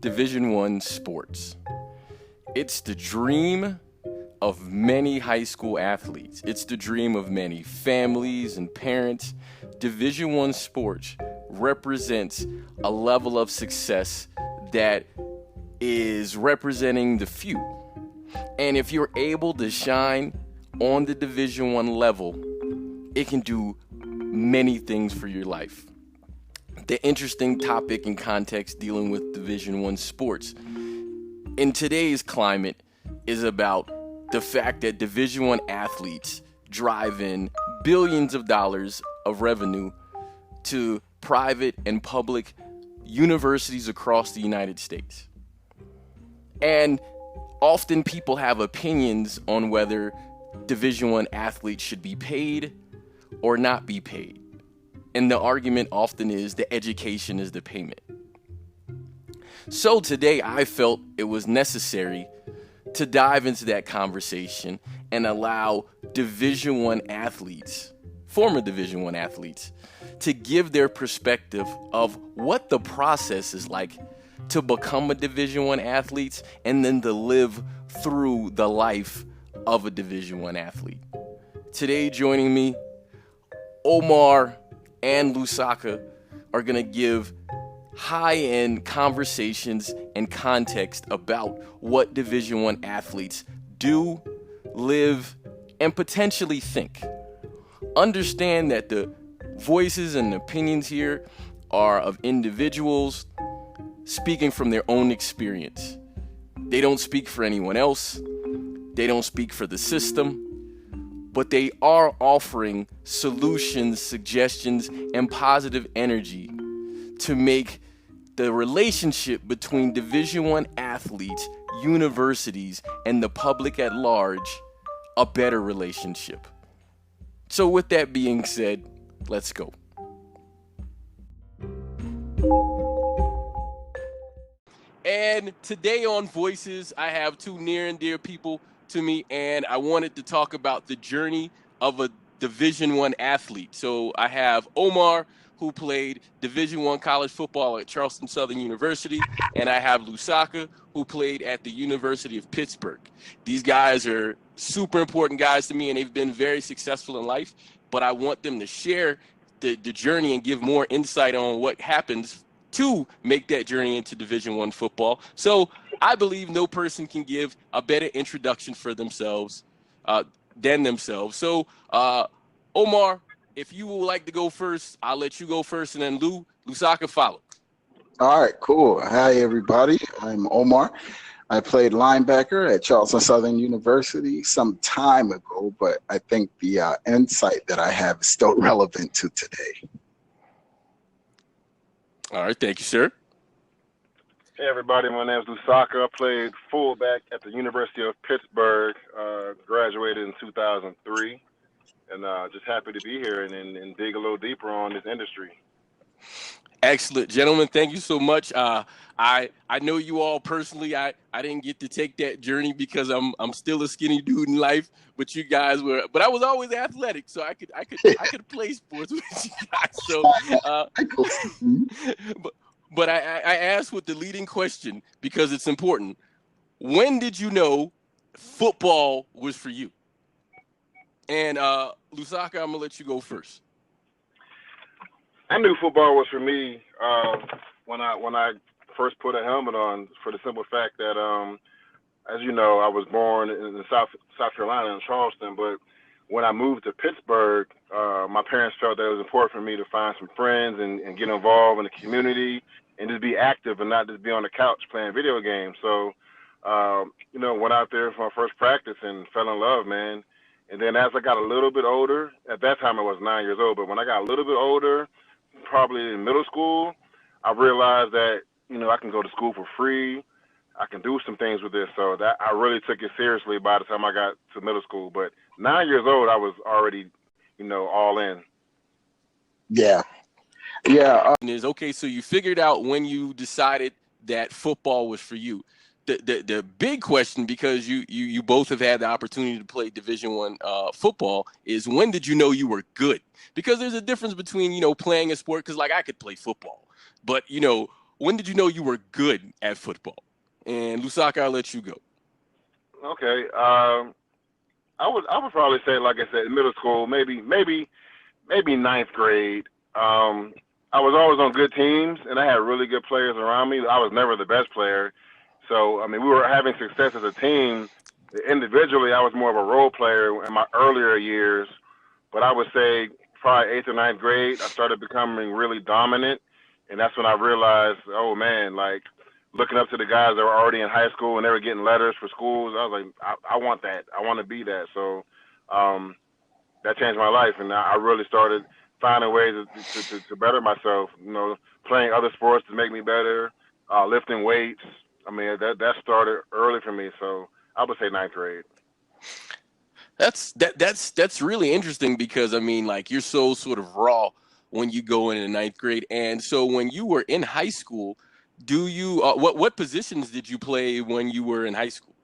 Division I sports. It's the dream of many high school athletes. It's the dream of many families and parents. Division I sports represents a level of success that is representing the few. And if you're able to shine on the Division I level, it can do many things for your life. The interesting topic and context dealing with Division I sports in today's climate is about the fact that Division I athletes drive in billions of dollars of revenue to private and public universities across the United States. And often people have opinions on whether Division I athletes should be paid or not be paid. And the argument often is the education is the payment. So today I felt it was necessary to dive into that conversation and allow Division I athletes, former Division I athletes, to give their perspective of what the process is like to become a Division I athlete and then to live through the life of a Division I athlete. Today joining me, Omar and Lousaka are going to give high-end conversations and context about what Division I athletes do, live, and potentially think. Understand that the voices and opinions here are of individuals speaking from their own experience. They don't speak for anyone else. They don't speak for the system. But they are offering solutions, suggestions, and positive energy to make the relationship between Division I athletes, universities, and the public at large a better relationship. So with that being said, let's go. And today on Voices, I have two near and dear people to me, and I wanted to talk about the journey of a Division I athlete. So I have Omar, who played Division I college football at Charleston Southern University, and I have Lousaka, who played at the University of Pittsburgh. These guys are super important guys to me, and they've been very successful in life, but I want them to share the journey and give more insight on what happens to make that journey into Division I football. So I believe no person can give a better introduction for themselves than themselves. So Omar, if you would like to go first, I'll let you go first, and then Lousaka follow. All right, cool. Hi, everybody. I'm Omar. I played linebacker at Charleston Southern University some time ago, but I think the insight that I have is still relevant to today. All right, thank you, sir. Hey, everybody. My name is Lousaka. I played fullback at the University of Pittsburgh, graduated in 2003, and just happy to be here and dig a little deeper on this industry. Excellent, gentlemen. Thank you so much. I know you all personally. I didn't get to take that journey because I'm still a skinny dude in life, but you guys were. But I was always athletic, so I could play sports with you guys. So, but I asked with the leading question because it's important. When did you know football was for you? And Lousaka, I'm gonna let you go first. I knew football was for me when I first put a helmet on, for the simple fact that, as you know, I was born in South Carolina in Charleston, but when I moved to Pittsburgh, my parents felt that it was important for me to find some friends and get involved in the community and just be active and not just be on the couch playing video games. So, went out there for my first practice and fell in love, man. And then as I got a little bit older, at that time I was 9 years old, but when I got a little bit older, probably in middle school, I realized that, I can go to school for free. I can do some things with this. So that I really took it seriously by the time I got to middle school. But 9 years old, I was already, all in. Yeah. Yeah. Okay, so you figured out when you decided that football was for you. The big question, because you both have had the opportunity to play Division I football, is when did you know you were good? Because there's a difference between, playing a sport, because like I could play football, but, when did you know you were good at football? And Lousaka, I'll let you go. Okay. I would probably say, like I said, in middle school, maybe ninth grade. I was always on good teams, and I had really good players around me. I was never the best player, so I mean, we were having success as a team. Individually, I was more of a role player in my earlier years, but I would say probably eighth or ninth grade, I started becoming really dominant, and that's when I realized, oh man, like looking up to the guys that were already in high school and they were getting letters for schools. I was like, I want that. I want to be that. So um, that changed my life, and I really started finding ways to better myself. You know, playing other sports to make me better, lifting weights. I mean, that started early for me. So I would say ninth grade. That's really interesting because I mean, like you're so sort of raw when you go into ninth grade, and so when you were in high school, do you what positions did you play when you were in high school?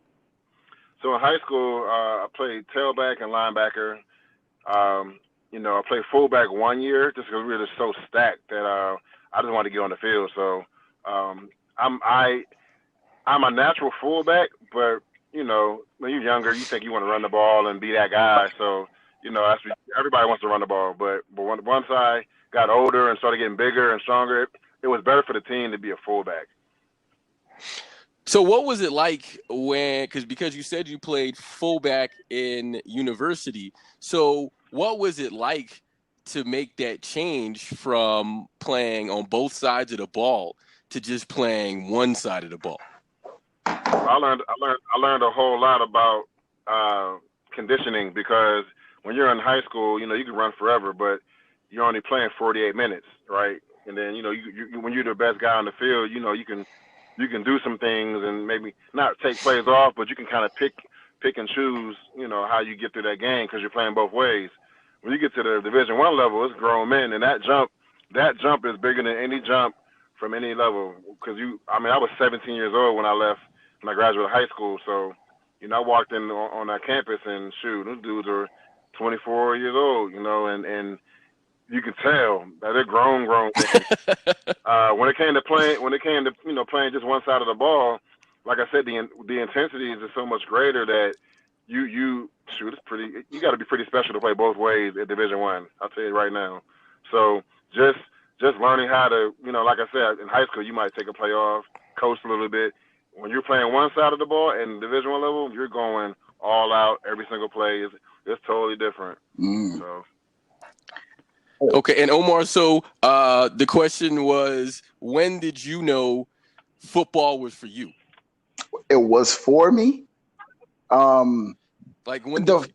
So in high school, I played tailback and linebacker. I played fullback 1 year just because we were just so stacked that I just wanted to get on the field. So um, I'm a natural fullback, but when you're younger, you think you want to run the ball and be that guy. So everybody wants to run the ball. But once I got older and started getting bigger and stronger, it was better for the team to be a fullback. So what was it like because you said you played fullback in university. So what was it like to make that change from playing on both sides of the ball to just playing one side of the ball? I learned a whole lot about conditioning because when you're in high school, you can run forever, but you're only playing 48 minutes, right? And then when you're the best guy on the field, you can do some things and maybe not take plays off, but you can kind of pick and choose, how you get through that game because you're playing both ways. When you get to the Division I level, it's grown men, and that jump is bigger than any jump from any level. Because I was 17 years old when I graduated high school. So, I walked in on that campus and shoot, those dudes are 24 years old, and you can tell that they're grown. When it came to playing just one side of the ball, like I said, the intensity is just so much greater that it's pretty. You got to be pretty special to play both ways at Division I. I'll tell you right now. So just learning how to, like I said, in high school you might take a play off, coast a little bit. When you're playing one side of the ball in Division I level, you're going all out every single play. It's totally different. So. Okay, and Omar, so the question was, when did you know football was for you? It was for me. Like when the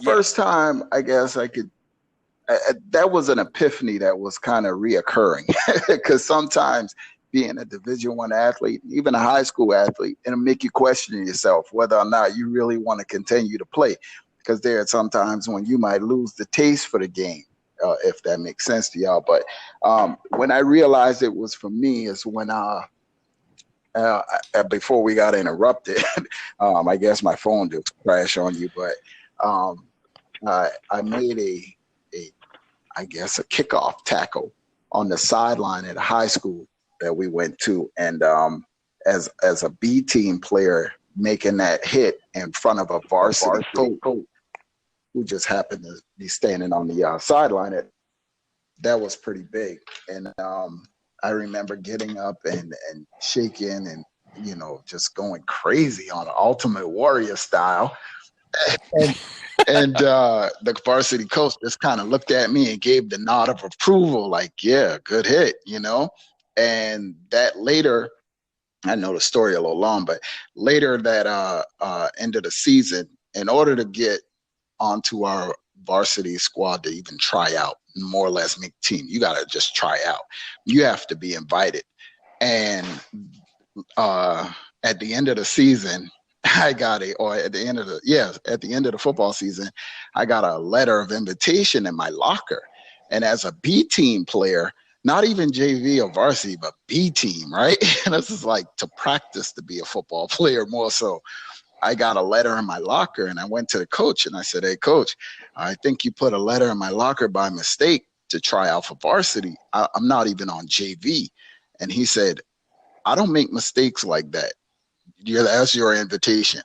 first time, I guess I could. That was an epiphany that was kind of reoccurring because sometimes being a Division I athlete, even a high school athlete, it'll make you question yourself whether or not you really want to continue to play. Because there are some times when you might lose the taste for the game, if that makes sense to y'all. But when I realized it was for me is when before we got interrupted, I guess my phone did crash on you, but I made a kickoff tackle on the sideline at a high school that we went to, and as a B team player, making that hit in front of a varsity coach who just happened to be standing on the sideline. That was pretty big, and I remember getting up and shaking and just going crazy on Ultimate Warrior style. And the varsity coach just kind of looked at me and gave the nod of approval, like, yeah, good hit, And that later, I know the story a little long, but later that end of the season, in order to get onto our varsity squad to even try out, more or less make team, you got to just try out. You have to be invited. And at the end of the season, at the end of the football season, I got a letter of invitation in my locker. And as a B team player, not even JV or varsity, but B team, right? And this is like to practice to be a football player more so. I got a letter in my locker and I went to the coach and I said, hey, coach, I think you put a letter in my locker by mistake to try out for varsity. I'm not even on JV. And he said, I don't make mistakes like that. That's your invitation.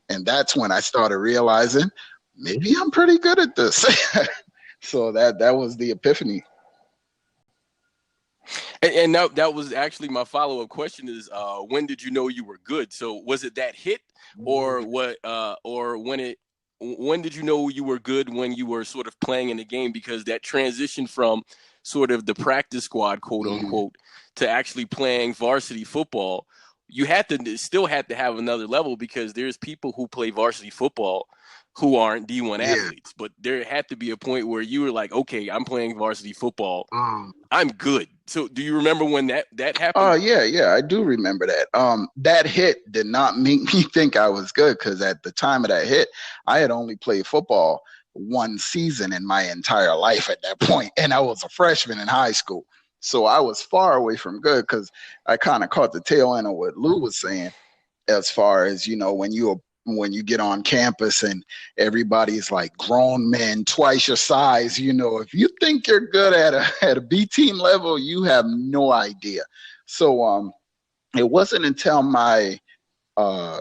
And that's when I started realizing maybe I'm pretty good at this. So that was the epiphany. And that was actually my follow-up question is, when did you know you were good? So was it that hit, or what, or when did you know you were good when you were sort of playing in the game? Because that transition from sort of the practice squad, quote unquote, to actually playing varsity football, you still had to have another level, because there's people who play varsity football who aren't D1 athletes. But there had to be a point where you were like, okay, I'm playing varsity football. I'm good. So do you remember when that happened? Oh, yeah, I do remember that. That hit did not make me think I was good, because at the time of that hit, I had only played football one season in my entire life at that point, and I was a freshman in high school. So I was far away from good, because I kind of caught the tail end of what Lou was saying, as far as, when you get on campus and everybody's like grown men twice your size, if you think you're good at a B team level, you have no idea. So it wasn't until my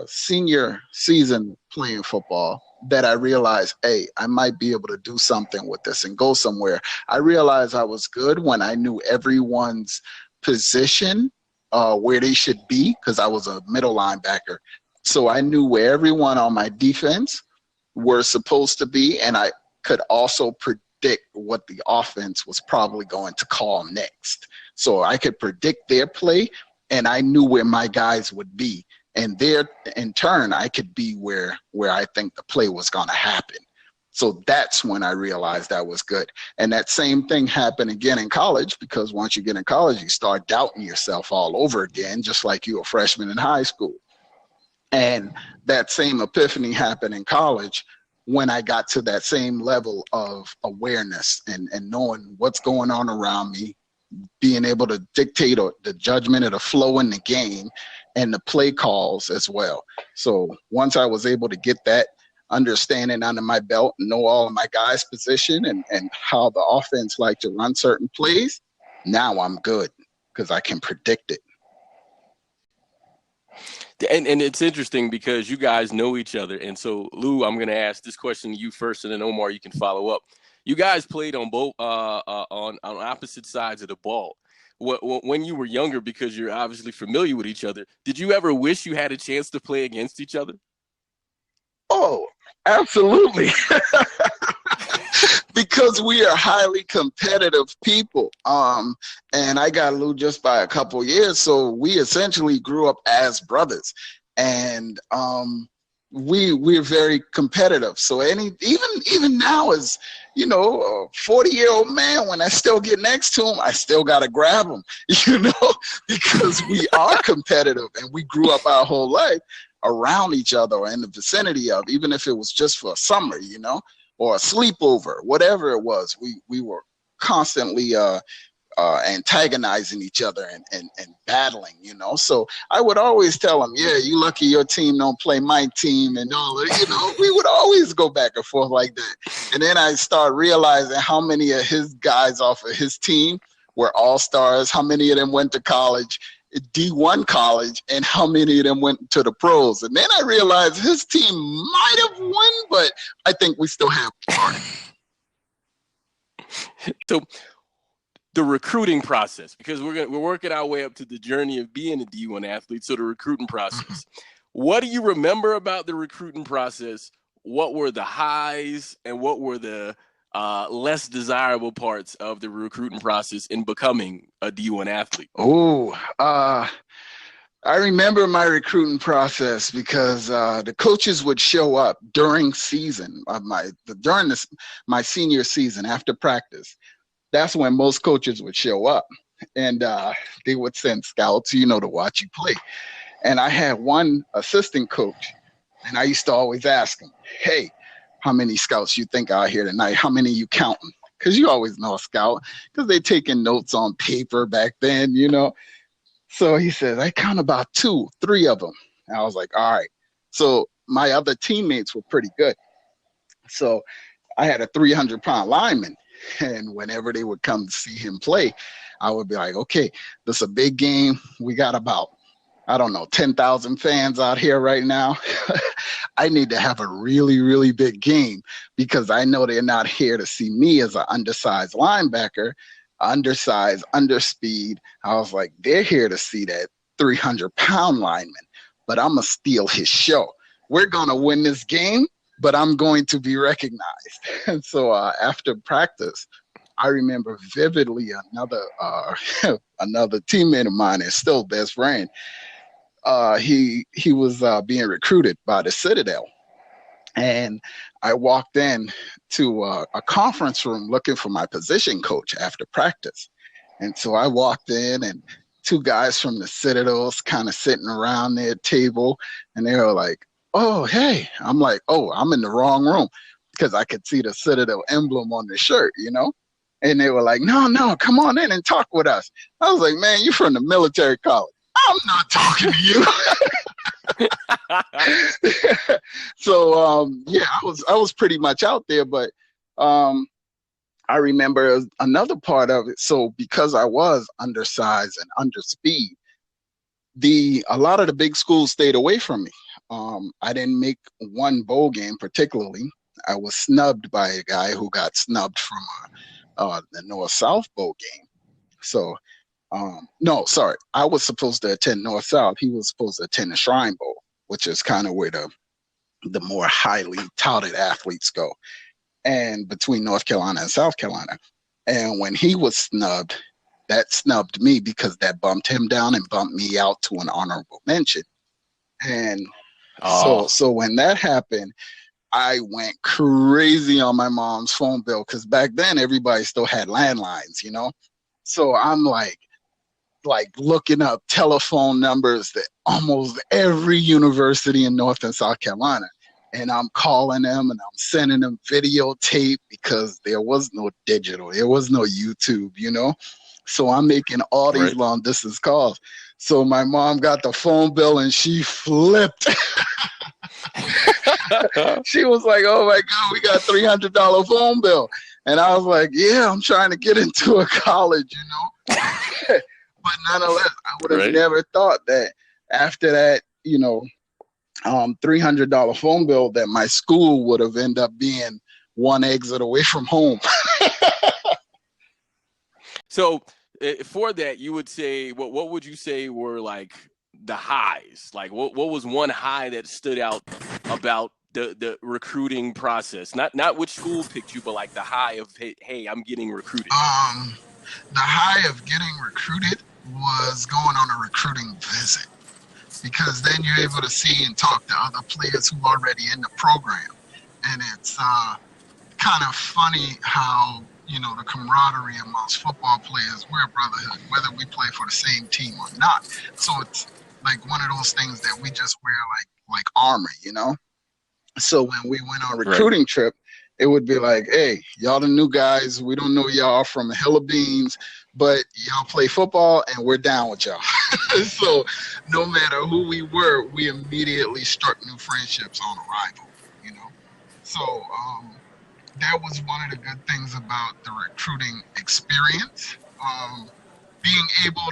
senior season playing football that I realized, hey, I might be able to do something with this and go somewhere. I realized I was good when I knew everyone's position, where they should be, because I was a middle linebacker. So I knew where everyone on my defense were supposed to be, and I could also predict what the offense was probably going to call next. So I could predict their play, and I knew where my guys would be. And there, in turn, I could be where I think the play was going to happen. So that's when I realized I was good. And that same thing happened again in college, because once you get in college, you start doubting yourself all over again, just like you were a freshman in high school. And that same epiphany happened in college when I got to that same level of awareness and knowing what's going on around me, being able to dictate the judgment of the flow in the game and the play calls as well. So once I was able to get that understanding under my belt, know all of my guys' position and how the offense like to run certain plays, now I'm good, because I can predict it. And it's interesting because you guys know each other. And so, Lou, I'm going to ask this question to you first, and then Omar, you can follow up. You guys played on both on opposite sides of the ball. When you were younger, because you're obviously familiar with each other, did you ever wish you had a chance to play against each other? Oh, absolutely. Because we are highly competitive people. And I got Lou just by a couple years, so we essentially grew up as brothers. And we're very competitive. So even now, as a 40-year-old man, when I still get next to him, I still gotta grab him, because we are competitive, and we grew up our whole life around each other or in the vicinity of, even if it was just for a summer, or a sleepover, whatever it was. We were constantly antagonizing each other and battling, So I would always tell him, yeah, you lucky your team don't play my team and all that, we would always go back and forth like that. And then I start realizing how many of his guys off of his team were all-stars, how many of them went to college, D1 college, and how many of them went to the pros. And then I realized his team might have won, but I think we still have part. So the recruiting process, because we're working our way up to the journey of being a D1 athlete. So the recruiting process, what do you remember about the recruiting process? What were the highs and what were the less desirable parts of the recruiting process in becoming a D1 athlete? I remember my recruiting process because the coaches would show up during season of my senior season after practice. That's when most coaches would show up, and they would send scouts, to watch you play. And I had one assistant coach, and I used to always ask him, hey, how many scouts you think are here tonight? How many you counting? Because you always know a scout, because they taking notes on paper back then, So he says, I count about 2, 3 of them. And I was like, all right. So my other teammates were pretty good. So I had a 300-pound lineman. And whenever they would come to see him play, I would be like, okay, this is a big game. We got about I don't know, 10,000 fans out here right now. I need to have a really, really big game because I know they're not here to see me as an undersized linebacker, undersized, underspeed. I was like, they're here to see that 300-pound lineman, but I'm going to steal his show. We're going to win this game, but I'm going to be recognized. And so after practice, I remember vividly another teammate of mine is still best friend. He was being recruited by the Citadel, and I walked in to a conference room looking for my position coach after practice. And so I walked in, and two guys from the Citadels kind of sitting around their table, and they were like, "Oh, hey." I'm like, "Oh, I'm in the wrong room," because I could see the Citadel emblem on the shirt, you know? And they were like, no, come on in and talk with us. I was like, "Man, you from the military college. I'm not talking to you." So yeah, I was pretty much out there, but I remember another part of it. So because I was undersized and underspeed, a lot of the big schools stayed away from me. I didn't make one bowl game particularly. I was snubbed by a guy who got snubbed from the North-South bowl game. So no, sorry. I was supposed to attend North-South. He was supposed to attend the Shrine Bowl, which is kind of where the more highly touted athletes go, and between North Carolina and South Carolina. And when he was snubbed, that snubbed me because that bumped him down and bumped me out to an honorable mention. And so when that happened, I went crazy on my mom's phone bill because back then everybody still had landlines, you know? So I'm like looking up telephone numbers that almost every university in North and South Carolina. And I'm calling them and I'm sending them videotape because there was no digital. There was no YouTube, you know? So I'm making all these long distance calls. So my mom got the phone bill and she flipped. She was like, "Oh my God, we got $300 phone bill." And I was like, "Yeah, I'm trying to get into a college, you know?" But nonetheless, I would have never thought that after that, you know, $300 phone bill that my school would have ended up being one exit away from home. So for that, you would say, what would you say were like the highs? Like what was one high that stood out about the recruiting process? Not which school picked you, but like the high of, hey, I'm getting recruited. The high of getting recruited was going on a recruiting visit, because then you're able to see and talk to other players who are already in the program. And it's kind of funny how, you know, the camaraderie amongst football players, we're a brotherhood, whether we play for the same team or not. So it's like one of those things that we just wear like armor, you know? So when we went on a recruiting trip, it would be like, "Hey, y'all the new guys. We don't know y'all from a hill of beans, but y'all play football and we're down with y'all." So no matter who we were, we immediately struck new friendships on arrival, you know? So that was one of the good things about the recruiting experience. Being able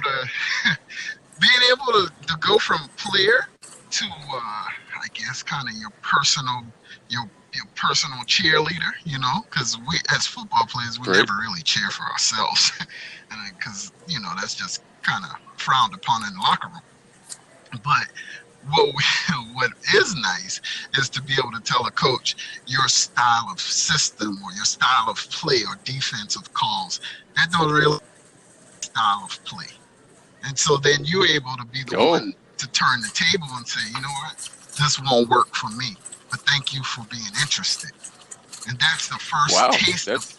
to go from player to I guess kind of your personal cheerleader, you know, because we as football players we never really cheer for ourselves, because you know that's just kind of frowned upon in the locker room. But what is nice is to be able to tell a coach your style of system or your style of play or defensive calls. That don't really style of play. And so then you're able to be the one to turn the table and say, "You know what, this won't work for me, but thank you for being interested." And that's the first taste of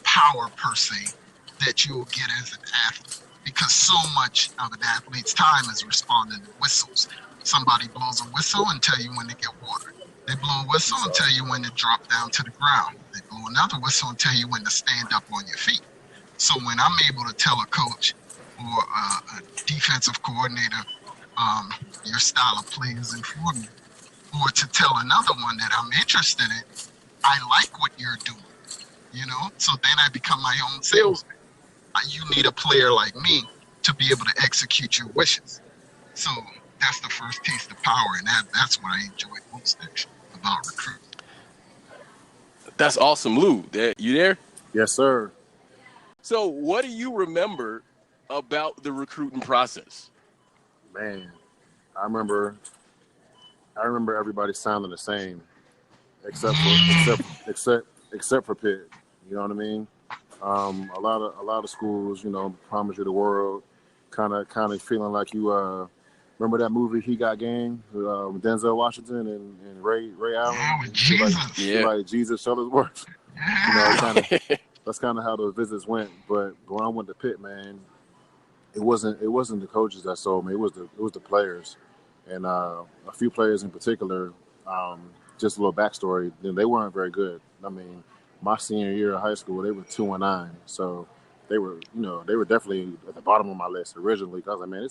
power per se that you'll get as an athlete, because so much of an athlete's time is responding to whistles. Somebody blows a whistle and tell you when to get water. They blow a whistle and tell you when to drop down to the ground. They blow another whistle and tell you when to stand up on your feet. So when I'm able to tell a coach or a defensive coordinator, your style of play is important, or to tell another one that I'm interested in, I like what you're doing, you know? So then I become my own salesman. You need a player like me to be able to execute your wishes. So that's the first taste of power, and that's what I enjoyed most actually about recruiting. That's awesome, Lou. You there? Yes, sir. So, what do you remember about the recruiting process? Man, I remember everybody sounding the same, except for Pitt. You know what I mean? A lot of schools, promise you the world, kind of feeling like you. Remember that movie He Got Game with Denzel Washington and Ray Allen? Yeah, with Jesus. Like Jesus Shuttlesworth. That's kind of how those visits went. But when I went to Pitt, man, it wasn't the coaches that sold me. It was the players, and a few players in particular. Just a little backstory. Then they weren't very good. I mean, my senior year of high school, they were 2-9. So they were definitely at the bottom of my list originally. Cause I was like, man,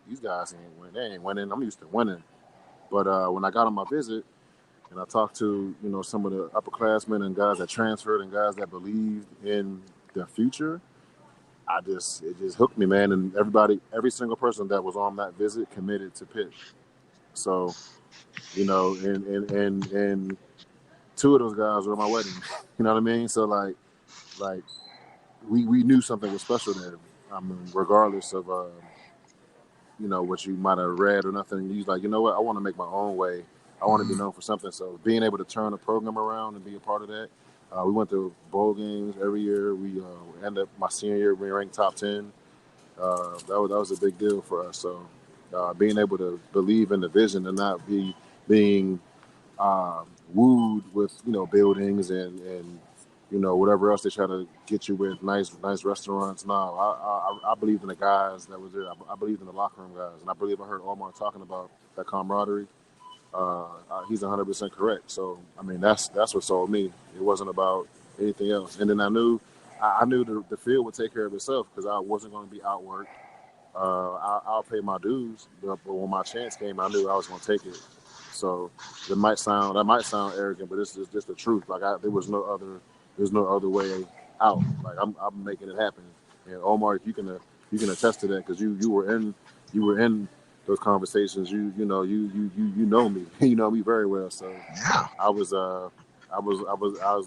these guys ain't winning. I'm used to winning. But when I got on my visit and I talked to some of the upperclassmen and guys that transferred and guys that believed in their future, it just hooked me, man. And every single person that was on that visit committed to Pitt. So, and two of those guys were at my wedding. You know what I mean? So like we knew something was special there. I mean, regardless of what you might have read or nothing. He's like, you know what? I want to make my own way. I want to be known for something. So being able to turn the program around and be a part of that. We went to bowl games every year. We ended up my senior year being ranked top 10. That was a big deal for us. So being able to believe in the vision and not be being wooed with buildings and whatever else they try to get you with, nice restaurants. No, I believed in the guys that was there. I believed in the locker room guys, and I believe I heard Omar talking about that camaraderie. He's 100% correct. So I mean, that's what sold me. It wasn't about anything else. And then I knew the field would take care of itself because I wasn't going to be outworked. I'll pay my dues, but when my chance came, I knew I was going to take it. So that might sound arrogant, but it's just the truth. Like there's no other way out. Like I'm making it happen. And Omar, you can attest to that because you were in those conversations. You know me. You know me very well. So yeah, I was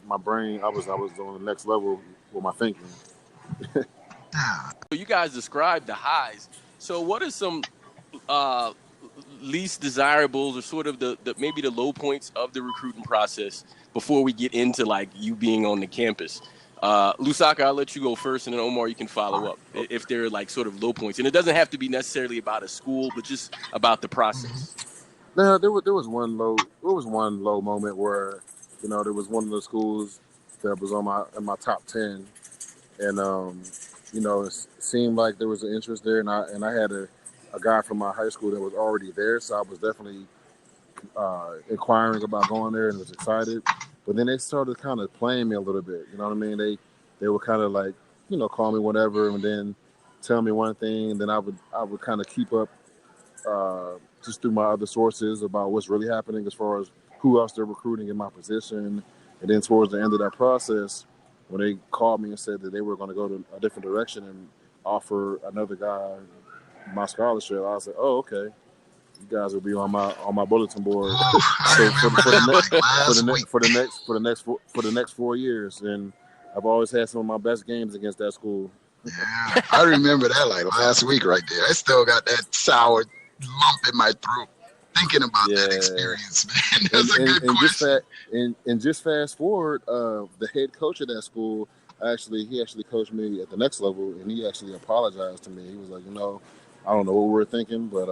my brain. I was on the next level with my thinking. You guys described the highs. So what are some least desirables or sort of the maybe the low points of the recruiting process before we get into like you being on the campus? Lousaka, I'll let you go first, and then Omar, you can follow up if there are like sort of low points. And it doesn't have to be necessarily about a school, but just about the process. No, there was one low moment where there was one of the schools that was in my top 10, and it seemed like there was an interest there, and I had a guy from my high school that was already there, so I was definitely inquiring about going there and was excited. But then they started kind of playing me a little bit. You know what I mean? They were kind of like call me whatever, and then tell me one thing, and then I would kind of keep up just through my other sources about what's really happening as far as who else they're recruiting in my position. And then towards the end of that process, when they called me and said that they were going to go to a different direction and offer another guy my scholarship, I was like, oh, okay. You guys will be on my bulletin board for the next 4 years, and I've always had some of my best games against that school. Yeah, I remember that like last week right there. I still got that sour lump in my throat thinking about that experience, man. That's a good question. Just fast forward, the head coach of that school he actually coached me at the next level, and he actually apologized to me. He was like, I don't know what we were thinking, but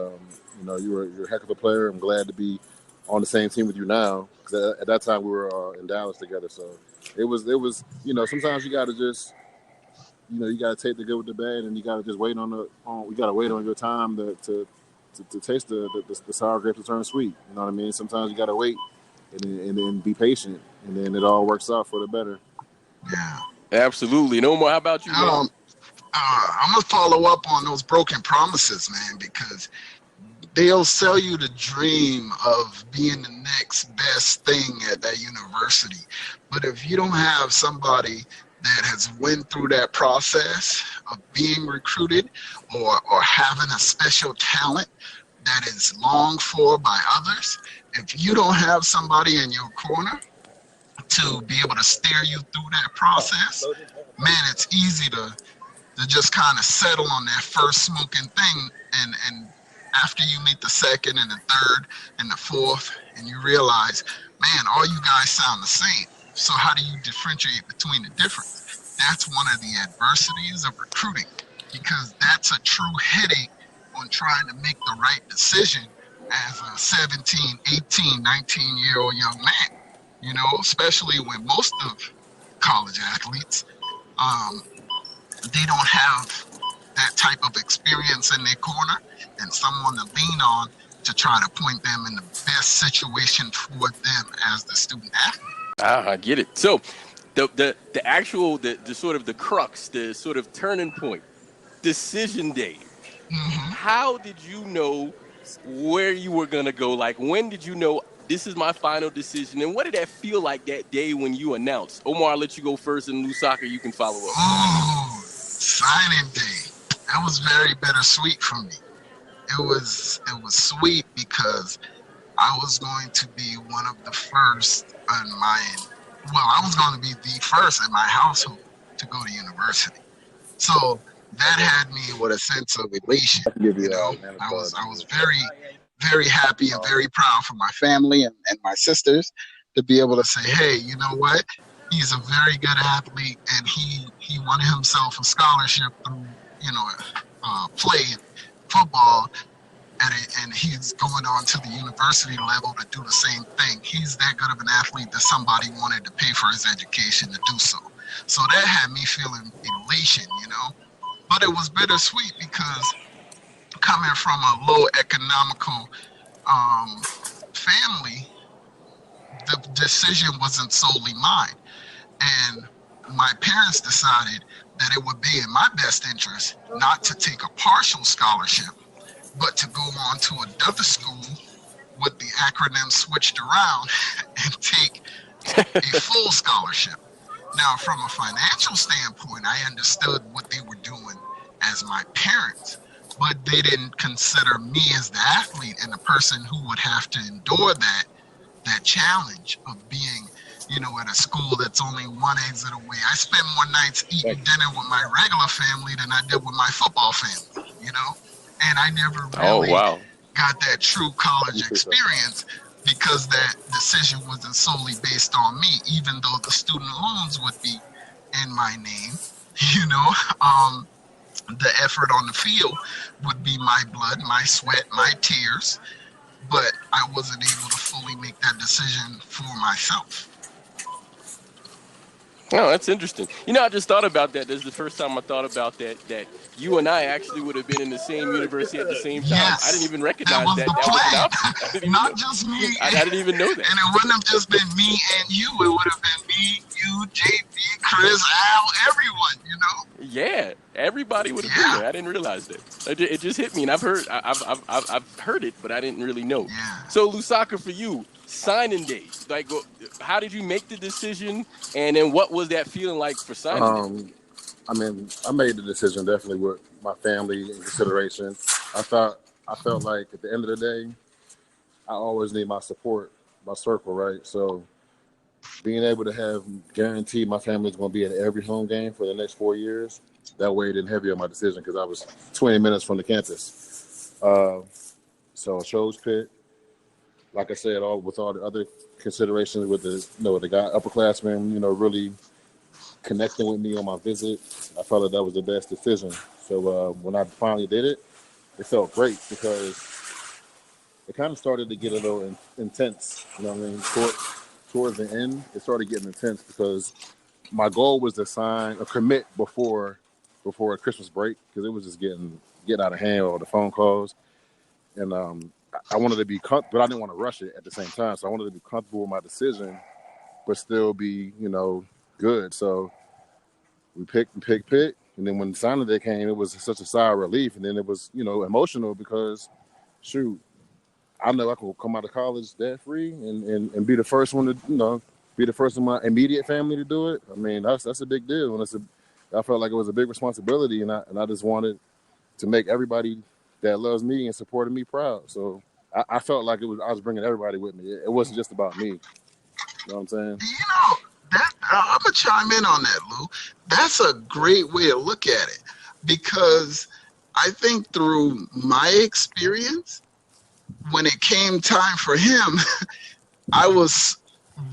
you're a heck of a player. I'm glad to be on the same team with you now. Because at that time we were in Dallas together, so it was. Sometimes you got to just, you got to take the good with the bad, and you got to just wait we got to wait on your time to taste the sour grapes to turn sweet. You know what I mean? Sometimes you got to wait and then be patient, and then it all works out for the better. Yeah, absolutely. No more. How about you, man? I'm gonna follow up on those broken promises, man, because they'll sell you the dream of being the next best thing at that university. But if you don't have somebody that has went through that process of being recruited or having a special talent that is longed for by others, if you don't have somebody in your corner to be able to steer you through that process, man, it's easy to just kind of settle on that first smoking thing, and after you meet the second and the third and the fourth, and you realize, man, all you guys sound the same. So how do you differentiate between the difference? That's one of the adversities of recruiting, because that's a true headache on trying to make the right decision as a 17, 18, 19-year-old young man. You know, especially when most of college athletes, they don't have that type of experience in their corner and someone to lean on to try to point them in the best situation for them as the student athlete. I get it. So the actual the sort of the crux, the sort of turning point, decision day. Mm-hmm. How did you know where you were gonna go? Like, when did you know this is my final decision? And what did that feel like that day when you announced? Omar, I'll let you go first, and Lousaka, you can follow up. Oh, signing day. That was very bittersweet for me. It was sweet because I was going to be one of the first I was going to be the first in my household to go to university. So that had me with a sense of elation. You know, I was very, very happy and very proud for my family and my sisters to be able to say, hey, you know what? He's a very good athlete, and he won himself a scholarship through, play football, and he's going on to the university level to do the same thing. He's that good of an athlete that somebody wanted to pay for his education to do so. So that had me feeling elation, you know. But it was bittersweet because coming from a low economical family, the decision wasn't solely mine. And my parents decided that it would be in my best interest not to take a partial scholarship, but to go on to another school with the acronym switched around and take a full scholarship. Now, from a financial standpoint, I understood what they were doing as my parents, but they didn't consider me as the athlete and the person who would have to endure that challenge of being, at a school that's only one exit away. I spend more nights eating dinner with my regular family than I did with my football family, and I never really got that true college experience because that decision wasn't solely based on me, even though the student loans would be in my name. The effort on the field would be my blood, my sweat, my tears, but I wasn't able to fully make that decision for myself. Oh, that's interesting. I just thought about that. This is the first time I thought about that you and I actually would have been in the same university at the same time. Yes, I didn't even recognize that was the plan. Not just me. I didn't even know that. And it wouldn't have just been me and you. It would have been me, you, JP, Chris, Al, everyone, Yeah, everybody would have been there. I didn't realize that. It just hit me, and I've heard it, but I didn't really know. Yeah. So, Lousaka, for you, signing day, like, how did you make the decision, and then what was that feeling like for signing day? I mean, I made the decision definitely with my family in consideration. I felt like at the end of the day, I always need my support, my circle, right? So being able to have guaranteed my family's going to be at every home game for the next 4 years, that weighed in heavy on my decision because I was 20 minutes from the campus. So I chose Pitt. Like I said, with all the other considerations with the guy upperclassmen, really connecting with me on my visit, I felt that was the best decision. So when I finally did it, it felt great because it kind of started to get a little intense. You know what I mean? Towards the end, it started getting intense because my goal was to sign or commit before Christmas break because it was just getting out of hand with all the phone calls, and I wanted to be comfortable, but I didn't want to rush it at the same time. So I wanted to be comfortable with my decision, but still be good. So we picked, and then when signing day came, it was such a sigh of relief, and then it was emotional because shoot, I know I could come out of college debt free and be the first one to be the first in my immediate family to do it. I mean, that's a big deal, and I felt like it was a big responsibility, and I just wanted to make everybody that loves me and supported me proud. So I felt like I was bringing everybody with me. It wasn't just about me. You know what I'm saying? I'm gonna chime in on that, Lou. That's a great way to look at it, because I think through my experience, when it came time for him, I was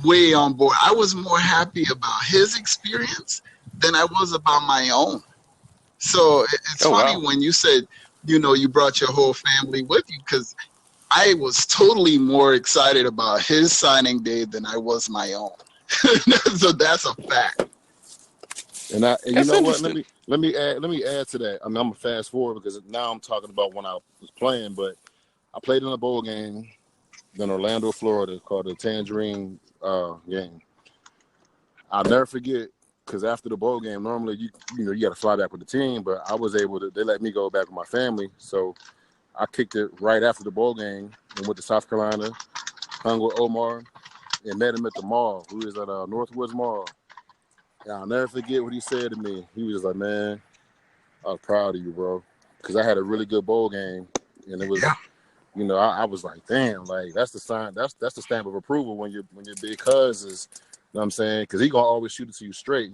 way on board. I was more happy about his experience than I was about my own. So it's funny when you said, you brought your whole family with you, because I was totally more excited about his signing day than I was my own. So that's a fact. And you know what? Let me add to that. I mean, I'm gonna fast forward because now I'm talking about when I was playing, but I played in a bowl game in Orlando, Florida, called the Tangerine game. I'll never forget, because after the bowl game, normally you got to fly back with the team, but I was able to. They let me go back with my family, so I kicked it right after the bowl game and went to South Carolina, hung with Omar, and met him at the mall. We was at Northwoods Mall. And I'll never forget what he said to me. He was just like, "Man, I was proud of you, bro," because I had a really good bowl game, and it was. Yeah. I was like, damn, like that's the sign, that's the stamp of approval when your big cuz is, you know what I'm saying? Because he gonna always shoot it to you straight.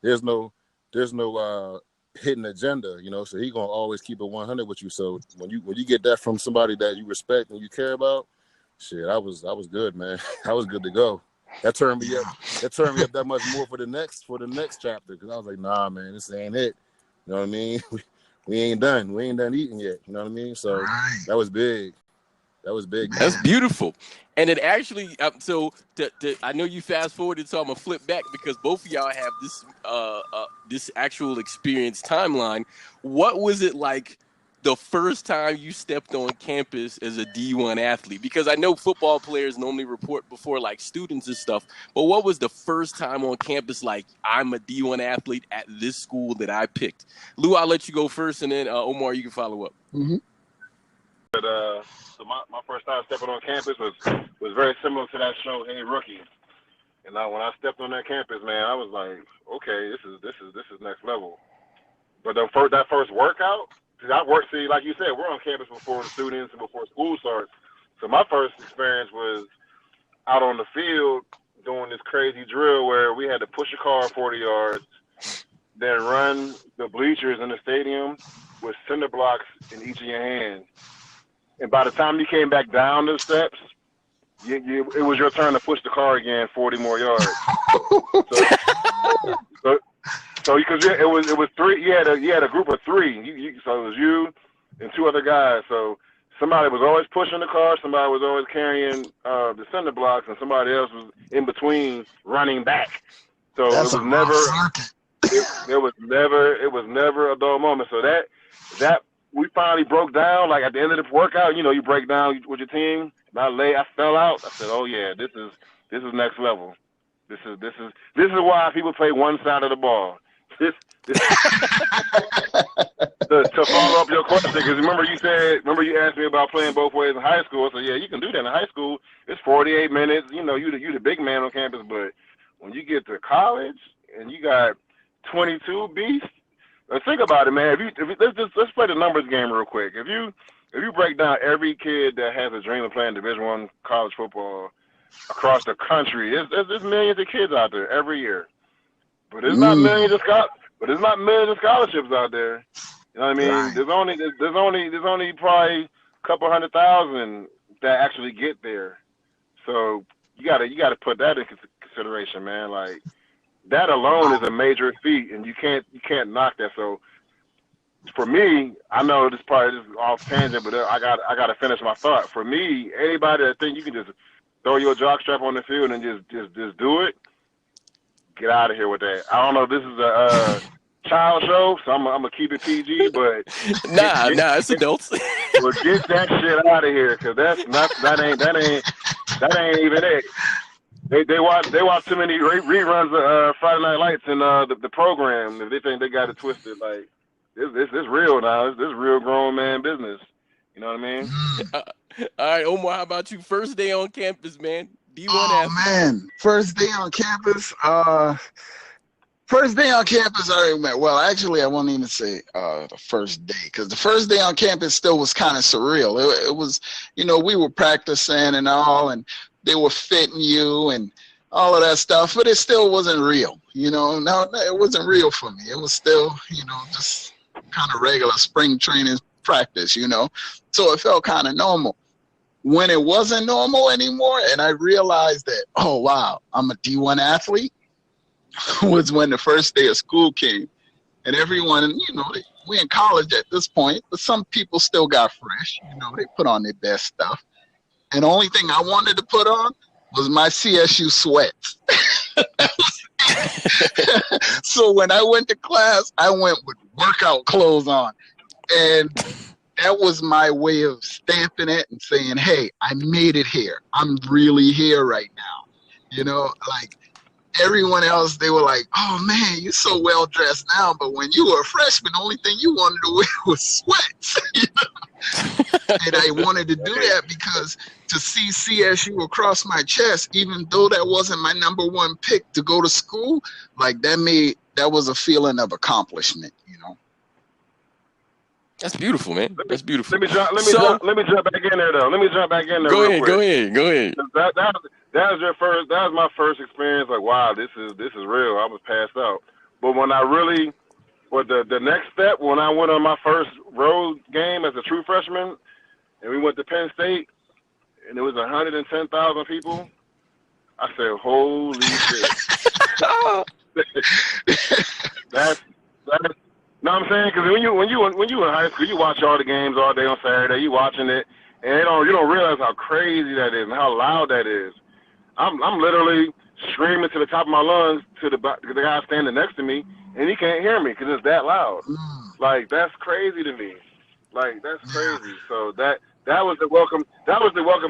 There's no hidden agenda, so he gonna always keep it 100 with you. So when you get that from somebody that you respect and you care about, shit, I was good, man. I was good to go. That turned me up that much more for the next chapter, because I was like, nah, man, this ain't it. You know what I mean? We ain't done. We ain't done eating yet. You know what I mean? So that was big. That was big. That's beautiful. And it actually, I know you fast forwarded, so I'm gonna flip back because both of y'all have this actual experience timeline. What was it like the first time you stepped on campus as a D1 athlete? Because I know football players normally report before like students and stuff, but what was the first time on campus like, I'm a D1 athlete at this school that I picked? Lou, I'll let you go first, and then Omar, you can follow up. Mm-hmm. But so my first time stepping on campus was very similar to that show, Hey Rookie. And when I stepped on that campus, man, I was like, okay, this is next level. But that first workout, see, like you said, we're on campus before the students and before school starts. So my first experience was out on the field doing this crazy drill where we had to push a car 40 yards, then run the bleachers in the stadium with cinder blocks in each of your hands. And by the time you came back down the steps, it was your turn to push the car again 40 more yards. So because it was three, you had a group of three. So it was you and two other guys. So somebody was always pushing the car, somebody was always carrying the cinder blocks, and somebody else was in between running back. So it was never a dull moment. So that we finally broke down. Like at the end of the workout, you break down with your team. I fell out. I said, "Oh yeah, this is next level. This is why people play one side of the ball." This to follow up your question, because remember you asked me about playing both ways in high school. So yeah, you can do that in high school. It's 48 minutes. You the big man on campus, but when you get to college and you got 22 beasts, think about it, man. Let's play the numbers game real quick. If you break down every kid that has a dream of playing Division I college football across the country, there's millions of kids out there every year. But there's not millions of scholarships out there. You know what I mean? Right. There's only probably a couple 100,000 that actually get there. So you gotta put that in consideration, man. Like that alone is a major feat, and you can't knock that. So for me, I know this part is off tangent, but I gotta finish my thought. For me, anybody that think you can just throw your jockstrap on the field and just do it, get out of here with that. I don't know if this is a child show, so I'm gonna keep it PG, but nah, it's adults. Well, get that shit out of here, because that ain't even it. They watch too many reruns of Friday Night Lights and the program if they think they got it twisted. Like this real now. This real grown man business. You know what I mean? All right, Omar, how about you? First day on campus, man. D1 Oh athlete. man, first day on campus. First day on campus, I remember. Well, actually, I won't even say the first day, because the first day on campus still was kind of surreal. It was, we were practicing and all, and they were fitting you and all of that stuff, but it still wasn't real. No, it wasn't real for me. It was still, just kind of regular spring training practice. So it felt kind of normal. When it wasn't normal anymore, and I realized that, oh wow, I'm a D1 athlete, was when the first day of school came. And everyone, we in college at this point, but some people still got fresh. They put on their best stuff. And the only thing I wanted to put on was my CSU sweats. So when I went to class, I went with workout clothes on. And that was my way of stamping it and saying, hey, I made it here. I'm really here right now. Like, everyone else, they were like, oh man, you're so well dressed now, but when you were a freshman, the only thing you wanted to wear was sweats. And I wanted to do that because to see CSU across my chest, even though that wasn't my number one pick to go to school, like that was a feeling of accomplishment. That's beautiful, man. That's beautiful. Let me jump back in there though. Go ahead. That was my first experience. Like, wow, this is real. I was passed out. But when the next step, when I went on my first road game as a true freshman, and we went to Penn State, and it was 110,000 people, I said, holy shit. that's know what I'm saying? Because when you in high school, you watch all the games all day on Saturday. You watching it, and you don't realize how crazy that is and how loud that is. I'm literally screaming to the top of my lungs to the guy standing next to me, and he can't hear me because it's that loud. Like, that's crazy to me. Like, that's crazy. So that was the welcome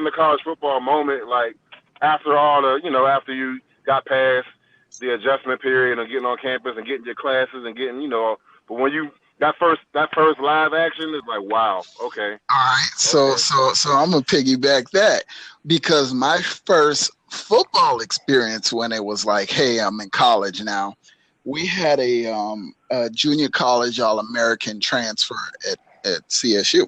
to college football moment. Like, after all the after you got past the adjustment period of getting on campus and getting your classes and getting but when you that first live action is like, wow, okay. All right, so I'm gonna piggyback that, because my first football experience, when it was like, hey, I'm in college now, we had a junior college All-American transfer at CSU,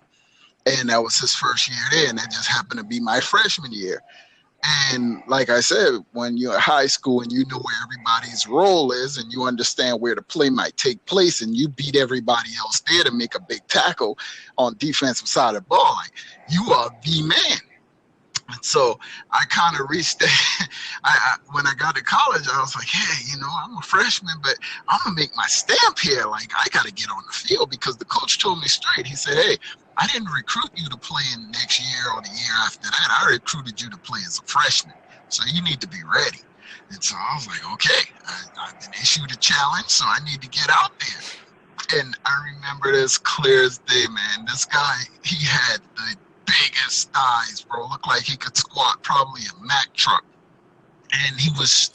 and that was his first year there, and that just happened to be my freshman year. And like I said, when you're in high school and you know where everybody's role is and you understand where the play might take place and you beat everybody else there to make a big tackle on defensive side of the ball, like, you are the man. And so I kind of reached that. When I got to college, I was like, hey, I'm a freshman, but I'm going to make my stamp here. Like, I got to get on the field, because the coach told me straight. He said, hey, I didn't recruit you to play in next year or the year after that. I recruited you to play as a freshman. So you need to be ready. And so I was like, okay, I've been issued a challenge, so I need to get out there. And I remember this clear as day, man. This guy, he had the biggest thighs, bro. Looked like he could squat probably a Mack truck. And he was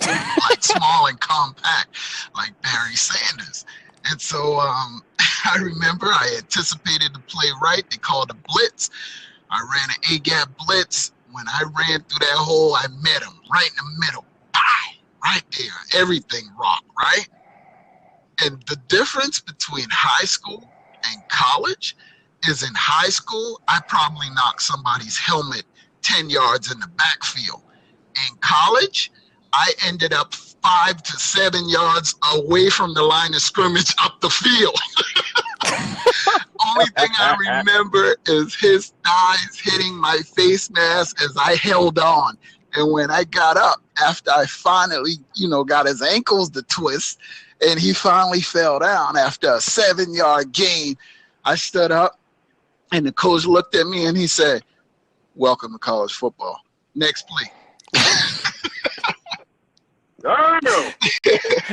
like small and compact, like Barry Sanders. And so I remember I anticipated the play right. They called a blitz. I ran an A-gap blitz. When I ran through that hole, I met him right in the middle. Pow! Right there. Everything rocked, right? And the difference between high school and college is, in high school, I probably knocked somebody's helmet 10 yards in the backfield. In college, I ended up 5 to 7 yards away from the line of scrimmage up the field. Only thing I remember is his thighs hitting my face mask as I held on. And when I got up, after I finally, got his ankles to twist, and he finally fell down after a 7-yard gain, I stood up, and the coach looked at me and he said, welcome to college football. Next play.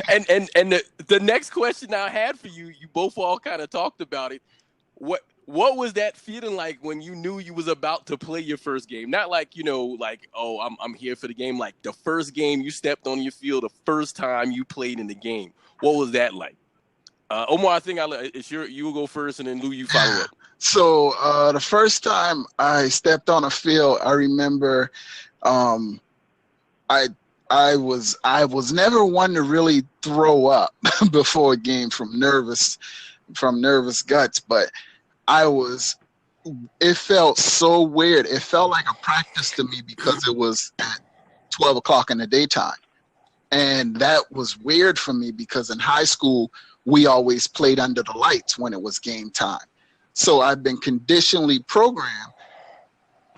And the next question I had for you, you both all kind of talked about it. What was that feeling like when you knew you was about to play your first game? Not like, like, oh, I'm here for the game. Like, the first game you stepped on your field, the first time you played in the game. What was that like? Omar, I think you will go first, and then Lou, you follow up. So the first time I stepped on a field, I remember I was never one to really throw up before a game from nervous guts, but it felt so weird. It felt like a practice to me because it was at 12 o'clock in the daytime. And that was weird for me because in high school, we always played under the lights when it was game time. So I've been conditionally programmed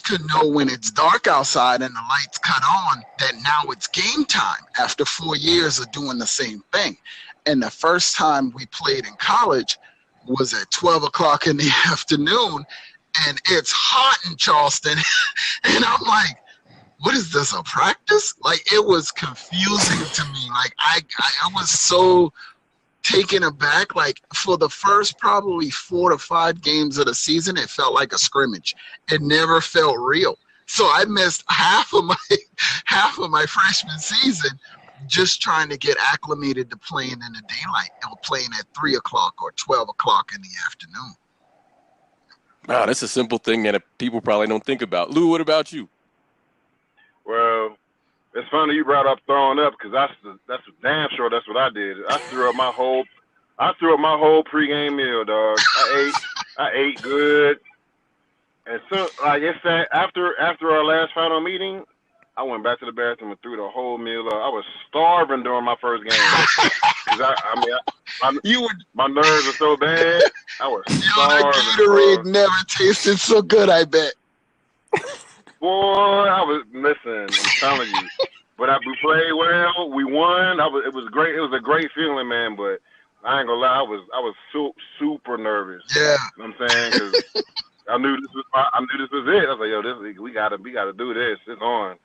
to know when it's dark outside and the lights cut on that now it's game time after 4 years of doing the same thing. And the first time we played in college was at 12 o'clock in the afternoon, and it's hot in Charleston. And I'm like, what is this, a practice? Like, it was confusing to me. Like, I was so taken aback. Like, for the first probably 4 to 5 games of the season, it felt like a scrimmage. It never felt real. So I missed half of my freshman season just trying to get acclimated to playing in the daylight or playing at 3 o'clock or 12 o'clock in the afternoon. Wow, that's a simple thing that people probably don't think about. Lou, what about you? Well, it's funny you brought up throwing up because that's damn sure that's what I did. I threw up my whole pregame meal, dog. I ate good, and so like it's that after our last final meeting, I went back to the bathroom and threw the whole meal up. I was starving during my first game. My nerves were so bad. I was starving. That Gatorade never tasted so good, I bet. Boy, listen, I'm telling you. But we played well. We won. It was great. It was a great feeling, man. But I ain't gonna lie, I was super nervous. Yeah. You know what I'm saying? 'Cause I knew this was it. I was like, yo, we gotta do this. It's on.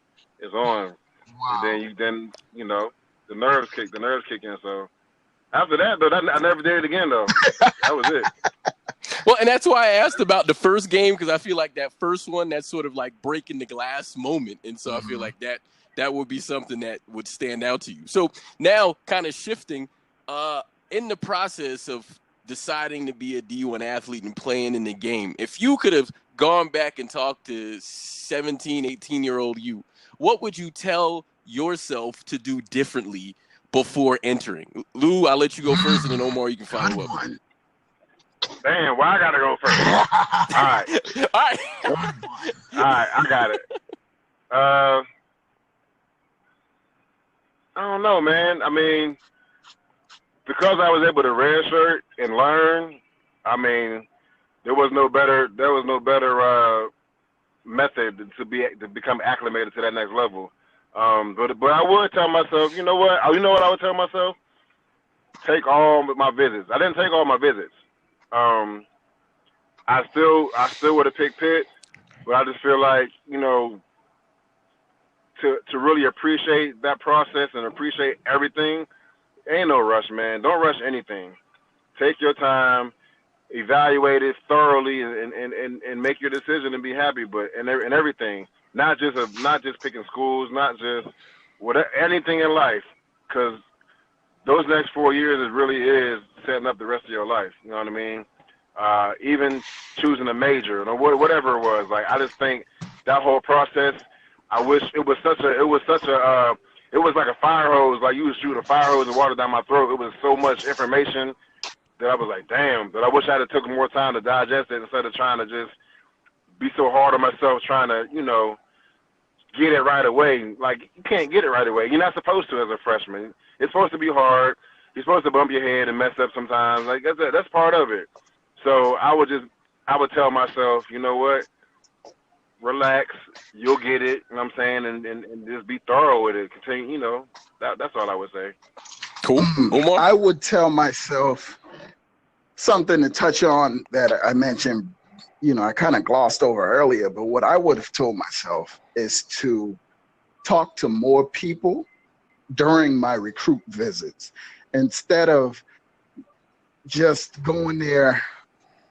Wow. And then the nerves kick in. So after that, though, I never did it again, though. That was it. Well, and that's why I asked about the first game, because I feel like that first one, that's sort of like breaking the glass moment. And so I feel like that would be something that would stand out to you. So now kind of shifting in the process of deciding to be a D1 athlete and playing in the game, if you could have gone back and talked to 17, 18-year-old you, what would you tell yourself to do differently before entering? Lou, I'll let you go first, and then Omar, you can follow up. Damn, well, I gotta go first. All right, I got it. I don't know, man. I mean, because I was able to redshirt and learn, I mean, there was no better method to become acclimated to that next level. But I would tell myself, you know what I would tell myself? Take all my visits. I didn't take all my visits. I still would have picked Pitt, but I just feel like, to really appreciate that process and appreciate everything, ain't no rush, man. Don't rush anything. Take your time, evaluate it thoroughly, and make your decision and be happy. But and everything, not just picking schools, not just anything in life, because those next 4 years really is setting up the rest of your life. You know what I mean? Even choosing a major or whatever it was. Like, I just think that whole process, I wish it was like a fire hose. Like, you was shooting a fire hose of water down my throat. It was so much information that I was like, damn, that I wish I had took more time to digest it instead of trying to just be so hard on myself trying to, get it right away. Like, you can't get it right away. You're not supposed to as a freshman. It's supposed to be hard. You're supposed to bump your head and mess up sometimes. Like, that's part of it. So I would tell myself, you know what? Relax. You'll get it. You know what I'm saying? And just be thorough with it. Continue, that's all I would say. Cool. Omar? I would tell myself something to touch on that I mentioned, I kind of glossed over earlier, but what I would have told myself is to talk to more people during my recruit visits instead of just going there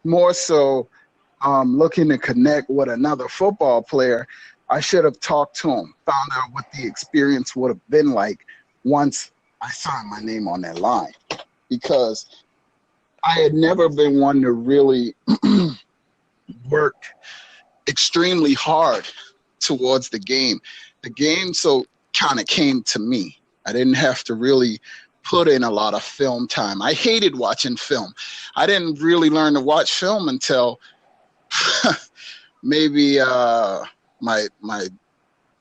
more so looking to connect with another football player. I should have talked to him, found out what the experience would have been like once I signed my name on that line, because I had never been one to really work extremely hard towards the game. The game so kind of came to me. I didn't have to really put in a lot of film time. I hated watching film. I didn't really learn to watch film until maybe my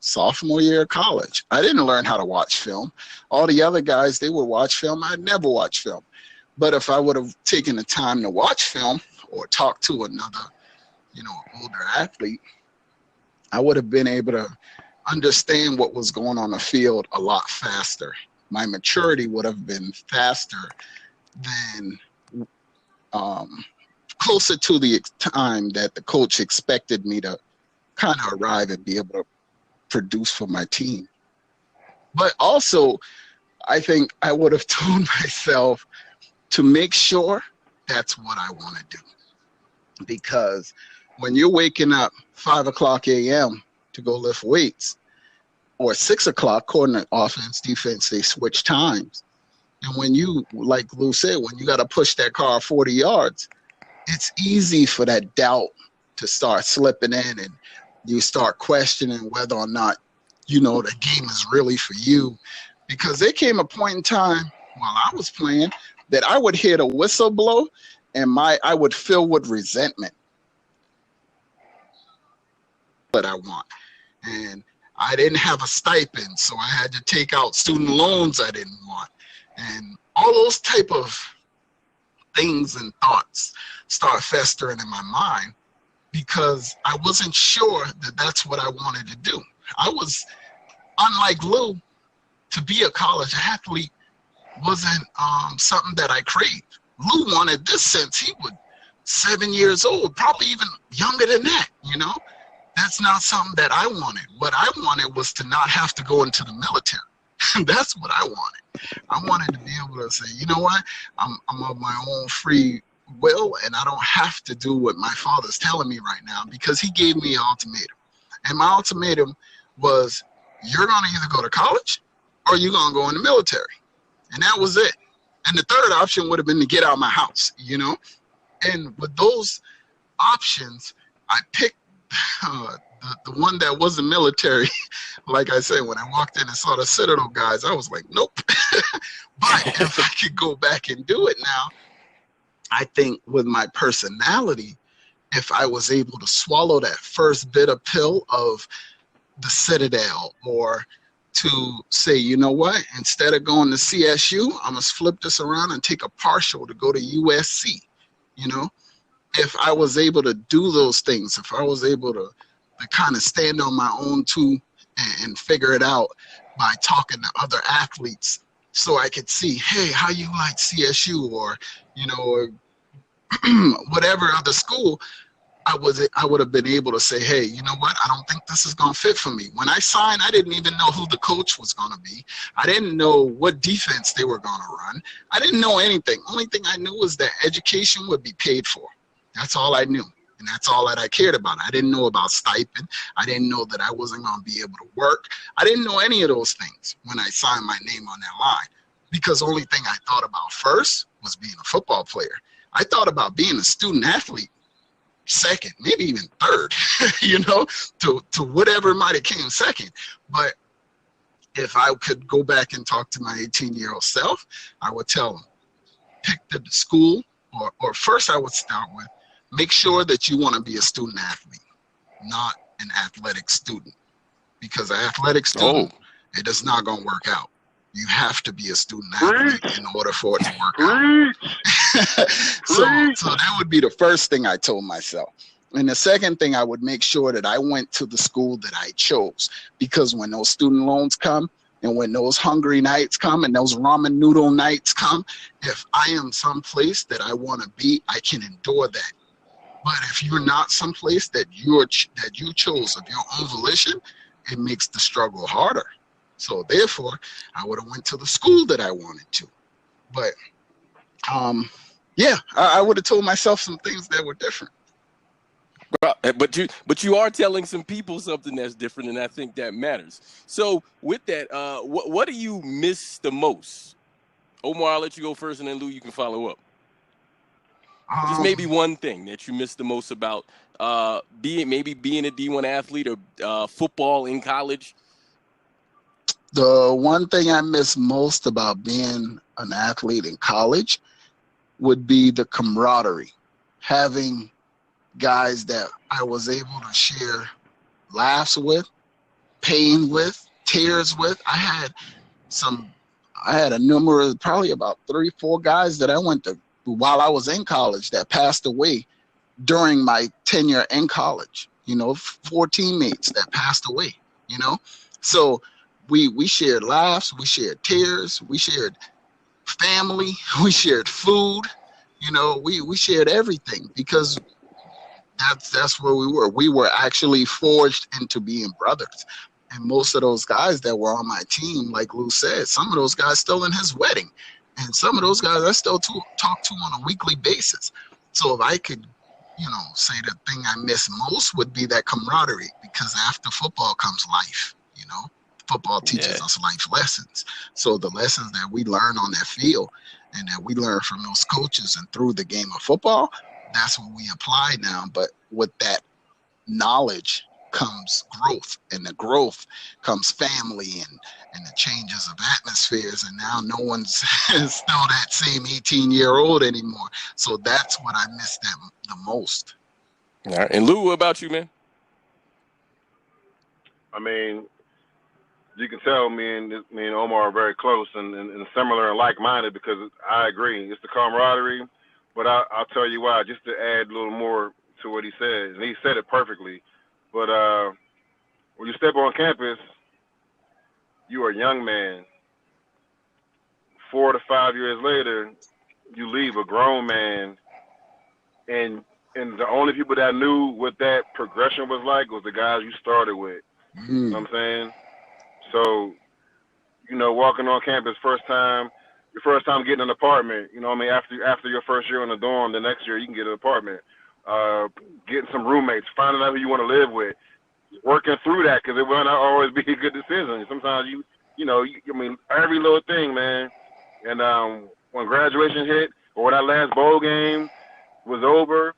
sophomore year of college. I didn't learn how to watch film. All the other guys, they would watch film. I'd never watch film. But if I would have taken the time to watch film or talk to another, older athlete, I would have been able to understand what was going on the field a lot faster. My maturity would have been faster than closer to the time that the coach expected me to kind of arrive and be able to produce for my team. But also, I think I would have told myself to make sure that's what I want to do. Because when you're waking up 5 o'clock a.m. to go lift weights, or 6 o'clock, according to offense, defense, they switch times. And when you, like Lou said, when you got to push that car 40 yards, it's easy for that doubt to start slipping in, and you start questioning whether or not, the game is really for you. Because there came a point in time while I was playing that I would hear the whistle blow and I would fill with resentment. But I want. And I didn't have a stipend, so I had to take out student loans I didn't want. And all those type of things and thoughts start festering in my mind because I wasn't sure that that's what I wanted to do. I was, unlike Lou, to be a college athlete wasn't something that I craved. Lou wanted this since he was 7 years old, probably even younger than that, That's not something that I wanted. What I wanted was to not have to go into the military. That's what I wanted. I wanted to be able to say, you know what, I'm of my own free will, and I don't have to do what my father's telling me right now because he gave me an ultimatum. And my ultimatum was, you're going to either go to college or you're going to go in the military. And that was it. And the third option would have been to get out of my house, And with those options, I picked the one that wasn't military. Like I said, when I walked in and saw the Citadel guys, I was like, nope. But if I could go back and do it now, I think with my personality, if I was able to swallow that first bitter pill of the Citadel, or to say, you know what, instead of going to CSU, I'm going to flip this around and take a partial to go to USC, If I was able to do those things, if I was able to kind of stand on my own too and figure it out by talking to other athletes so I could see, hey, how you like CSU or, or whatever other school, I would have been able to say, hey, you know what? I don't think this is going to fit for me. When I signed, I didn't even know who the coach was going to be. I didn't know what defense they were going to run. I didn't know anything. Only thing I knew was that education would be paid for. That's all I knew. And that's all that I cared about. I didn't know about stipend. I didn't know that I wasn't going to be able to work. I didn't know any of those things when I signed my name on that line, because the only thing I thought about first was being a football player. I thought about being a student athlete second, maybe even third, to whatever might have came second. But if I could go back and talk to my 18-year-old self, I would tell him, pick the school, or first I would start with, make sure that you want to be a student athlete, not an athletic student. Because an athletic student, it is not going to work out. You have to be a student athlete in order for it to work out. So that would be the first thing I told myself. And the second thing, I would make sure that I went to the school that I chose. Because when those student loans come, and when those hungry nights come and those ramen noodle nights come, if I am someplace that I want to be, I can endure that. But if you're not someplace that you chose of your own volition, it makes the struggle harder. So therefore, I would have went to the school that I wanted to. But I would have told myself some things that were different. But you are telling some people something that's different, and I think that matters. So with that, what do you miss the most? Omar, I'll let you go first, and then Lou, you can follow up. Just maybe one thing that you miss the most about being a D1 athlete or football in college. The one thing I miss most about being an athlete in college would be the camaraderie. Having guys that I was able to share laughs with, pain with, tears with. I had a number, probably about 3-4 guys that I went to while I was in college that passed away during my tenure in college. 4 teammates that passed away. So we shared laughs, we shared tears, we shared family, we shared food. We shared everything because that's where we were. We were actually forged into being brothers. And most of those guys that were on my team, like Lou said, some of those guys still in his wedding. And some of those guys I still talk to on a weekly basis. So if I could, say the thing I miss most would be that camaraderie, because after football comes life, Football teaches us life lessons. So the lessons that we learn on that field and that we learn from those coaches and through the game of football, that's what we apply now. But with that knowledge comes growth, and the growth comes family and the changes of atmospheres, and now no one's still that same 18-year-old anymore. So that's what I miss them the most. All right. And Lou, what about you, man? I mean, you can tell me and Omar are very close and similar and like-minded, because I agree. It's the camaraderie, but I'll tell you why, just to add a little more to what he said, and he said it perfectly. But when you step on campus, you are a young man. 4 to 5 years later, you leave a grown man, and the only people that knew what that progression was like was the guys you started with. You know what I'm saying? So, walking on campus, your first time getting an apartment, after your first year in the dorm, the next year you can get an apartment. Getting some roommates, finding out who you want to live with, working through that, because it will not always be a good decision. Sometimes every little thing, man. And when graduation hit, or when that last bowl game was over,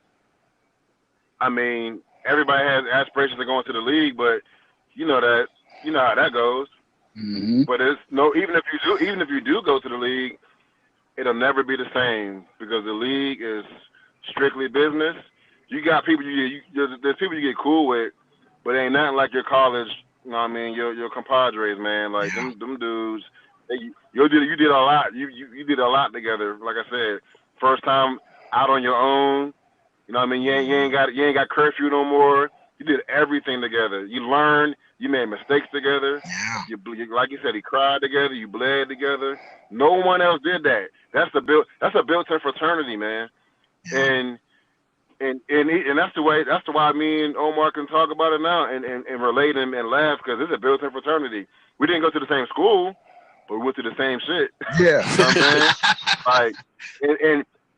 everybody has aspirations of going to the league, but you know how that goes. Mm-hmm. But even if you do go to the league, it'll never be the same, because the league is strictly business. You got people there's people you get cool with, but it ain't nothing like your college. Your compadres, man. Like them dudes. You did a lot. You did a lot together. Like I said, first time out on your own. You ain't got curfew no more. You did everything together. You learned. You made mistakes together. Yeah. You like you said, he cried together. You bled together. No one else did that. That's a built-in fraternity, man. Yeah. And that's why me and Omar can talk about it now and relate and laugh, because it's a built-in fraternity. We didn't go to the same school, but we went to the same shit. Yeah. You know what I'm saying? Like,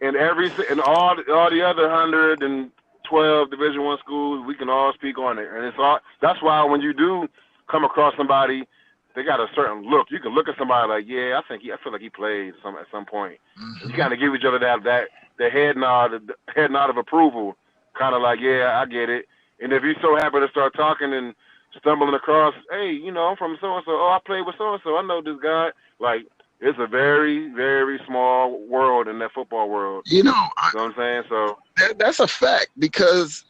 and all the other 112 Division I schools, we can all speak on it. And that's why when you do come across somebody, they got a certain look. You can look at somebody like, yeah, I feel like he played at some point. Mm-hmm. You kind of give each other the head nod of approval, kind of like, yeah, I get it. And if you so happen to start talking and stumbling across, hey, I'm from so-and-so. Oh, I played with so-and-so. I know this guy. Like, it's a very, very small world in that football world. You know what I'm saying? So that's a fact, because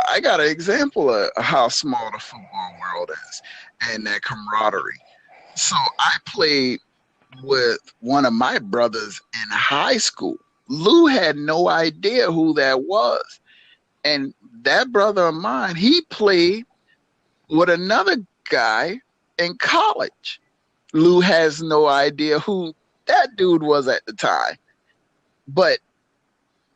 I got an example of how small the football world is and that camaraderie. So I played with one of my brothers in high school. Lou had no idea who that was. And that brother of mine, he played with another guy in college. Lou has no idea who that dude was at the time. But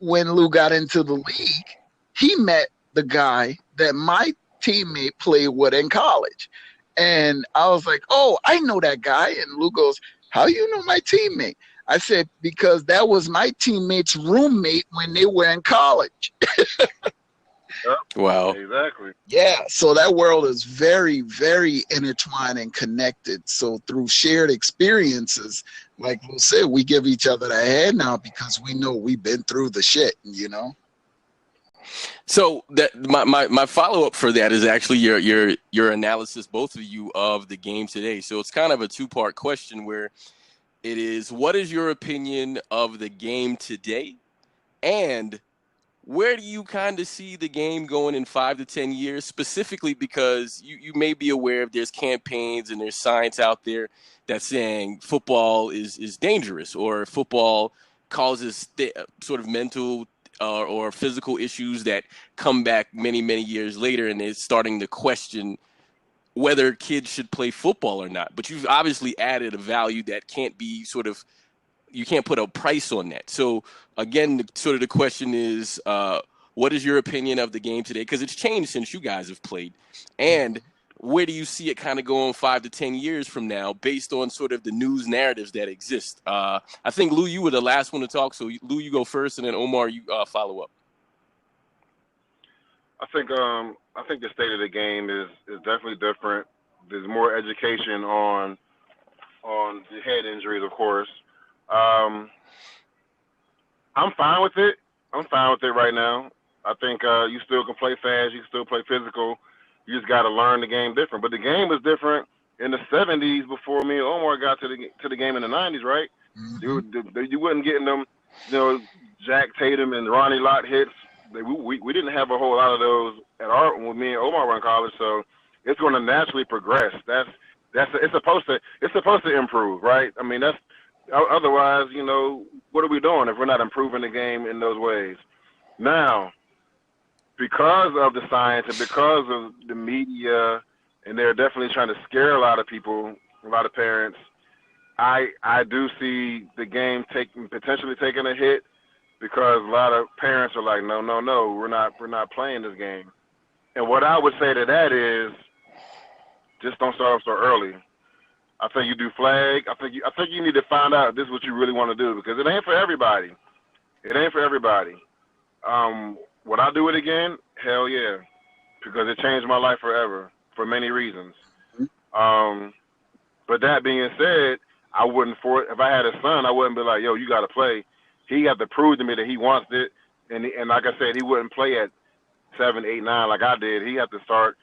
when Lou got into the league, he met the guy that my teammate played with in college. And I was like, oh, I know that guy. And Lou goes, how you know my teammate? I said, because that was my teammate's roommate when they were in college. Wow. Exactly. Yeah. So that world is very, very intertwined and connected. So through shared experiences, like Lou said, we give each other the hand now because we know we've been through the shit, So that my follow up for that is actually your analysis, both of you, of the game today. So it's kind of a 2-part question where it is, what is your opinion of the game today, and where do you kind of see the game going in 5 to 10 years, specifically because you may be aware of there's campaigns and there's science out there that's saying football is dangerous, or football causes sort of mental or physical issues that come back many, many years later, and it's starting to question whether kids should play football or not. But you've obviously added a value that can't be sort of, you can't put a price on that. So again, sort of the question is, what is your opinion of the game today? Because it's changed since you guys have played. And where do you see it kind of going 5 to 10 years from now, based on sort of the news narratives that exist? I think, Lou, you were the last one to talk. So Lou, you go first, and then Omar, you follow up. I think the state of the game is definitely different. There's more education on the head injuries, of course. I'm fine with it. I'm fine with it right now. I think you still can play fast. You can still play physical. You just got to learn the game different. But the game was different in the 70s before me and Omar got to the game in the 90s, right? Mm-hmm. You wasn't getting them, Jack Tatum and Ronnie Lott hits. We didn't have a whole lot of those when me and Omar were in college. So it's going to naturally progress. It's supposed to improve, right? I mean, otherwise, what are we doing if we're not improving the game in those ways? Now, because of the science and because of the media, and they're definitely trying to scare a lot of people, a lot of parents, I do see the game potentially taking a hit, because a lot of parents are like, no, we're not playing this game. And what I would say to that is, just don't start off so early. I think you do flag. I think you need to find out if this is what you really want to do, because it ain't for everybody. It ain't for everybody. Would I do it again? Hell yeah, because it changed my life forever for many reasons. But that being said, I wouldn't if I had a son, I wouldn't be like, yo, you got to play. He had to prove to me that he wants it, and like I said, he wouldn't play at 7, 8, 9 like I did. He had to start,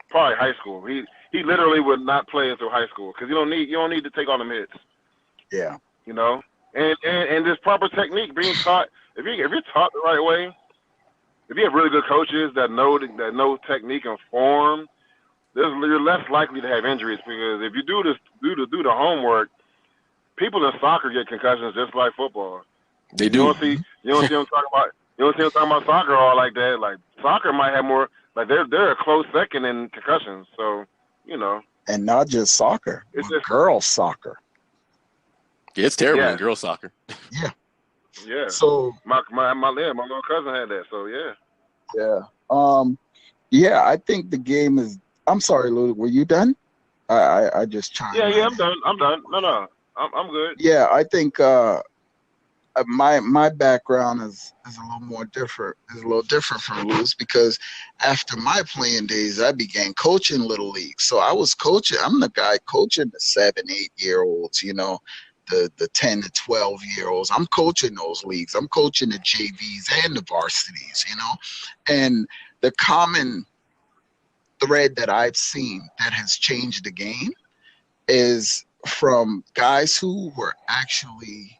probably high school. He literally would not play until high school, because you don't need to take all them hits. Yeah. And this proper technique being taught. If you're taught the right way, if you have really good coaches that know technique and form, you're less likely to have injuries, because if you do the homework, people in soccer get concussions just like football. They do. You don't see them talking about soccer all like that. Like, soccer might have more. Like, they're a close second in concussions. So, And not just soccer, it's just girls soccer. Yeah, it's terrible in girls soccer. Yeah. Yeah. So my little cousin had that. So yeah. Yeah. Yeah. I think the game is. I'm sorry, Lou. Were you done? I just chimed in. Yeah. I'm done. No. I'm good. Yeah, I think my background is a little more different. Is a little different from Lou's, because after my playing days, I began coaching little league. So I was coaching. I'm the guy coaching the 7, 8-year-olds. The 10 to 12-year-olds. I'm coaching those leagues. I'm coaching the JVs and the varsities. And the common thread that I've seen that has changed the game is from guys who were actually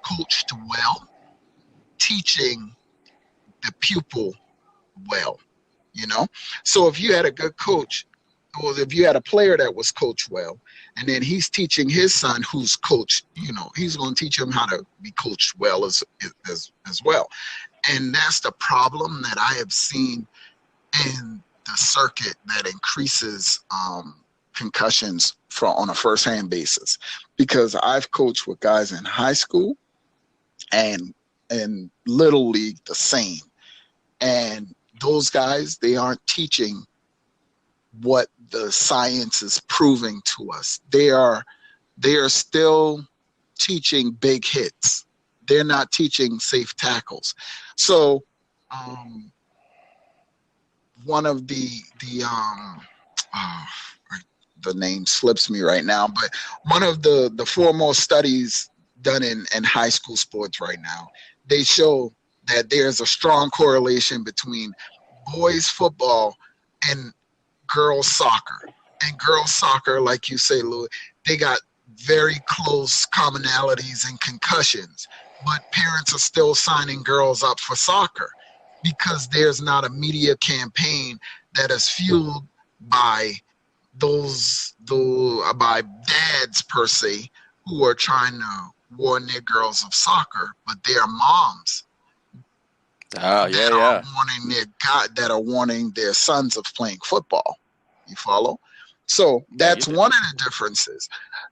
coached well, teaching the pupil well, So if you had a good coach, or if you had a player that was coached well, and then he's teaching his son who's coached, he's going to teach him how to be coached well as well. And that's the problem that I have seen in the circuit that increases concussions on a first-hand basis, because I've coached with guys in high school and in little league the same, and those guys, they aren't teaching what the science is proving to us. They are still teaching big hits. They're not teaching safe tackles. So one of the name slips me right now, but one of the foremost studies done in high school sports right now, they show that there's a strong correlation between boys football and girls soccer. And girls soccer, like you say, Louis, they got very close commonalities and concussions, but parents are still signing girls up for soccer because there's not a media campaign that is fueled by by dads per se who are trying to warn their girls of soccer, but they are moms that are warning their sons of playing football. You follow? So that's one of the differences.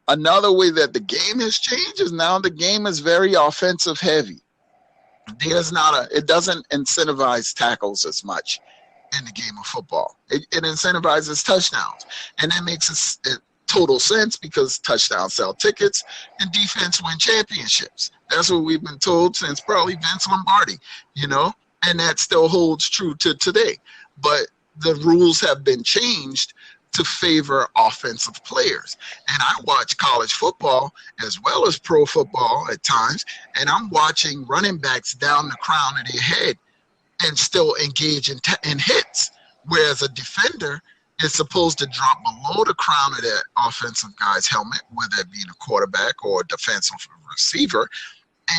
Another way that the game has changed is now the game is very offensive heavy. It doesn't incentivize tackles as much in the game of football. It incentivizes touchdowns, and that makes total sense because touchdowns sell tickets and defense win championships. That's what we've been told since probably Vince Lombardi, and that still holds true to today. But the rules have been changed to favor offensive players. And I watch college football as well as pro football at times, and I'm watching running backs down the crown of their head and still engage in hits, whereas a defender is supposed to drop below the crown of that offensive guy's helmet, whether it be a quarterback or a defensive receiver,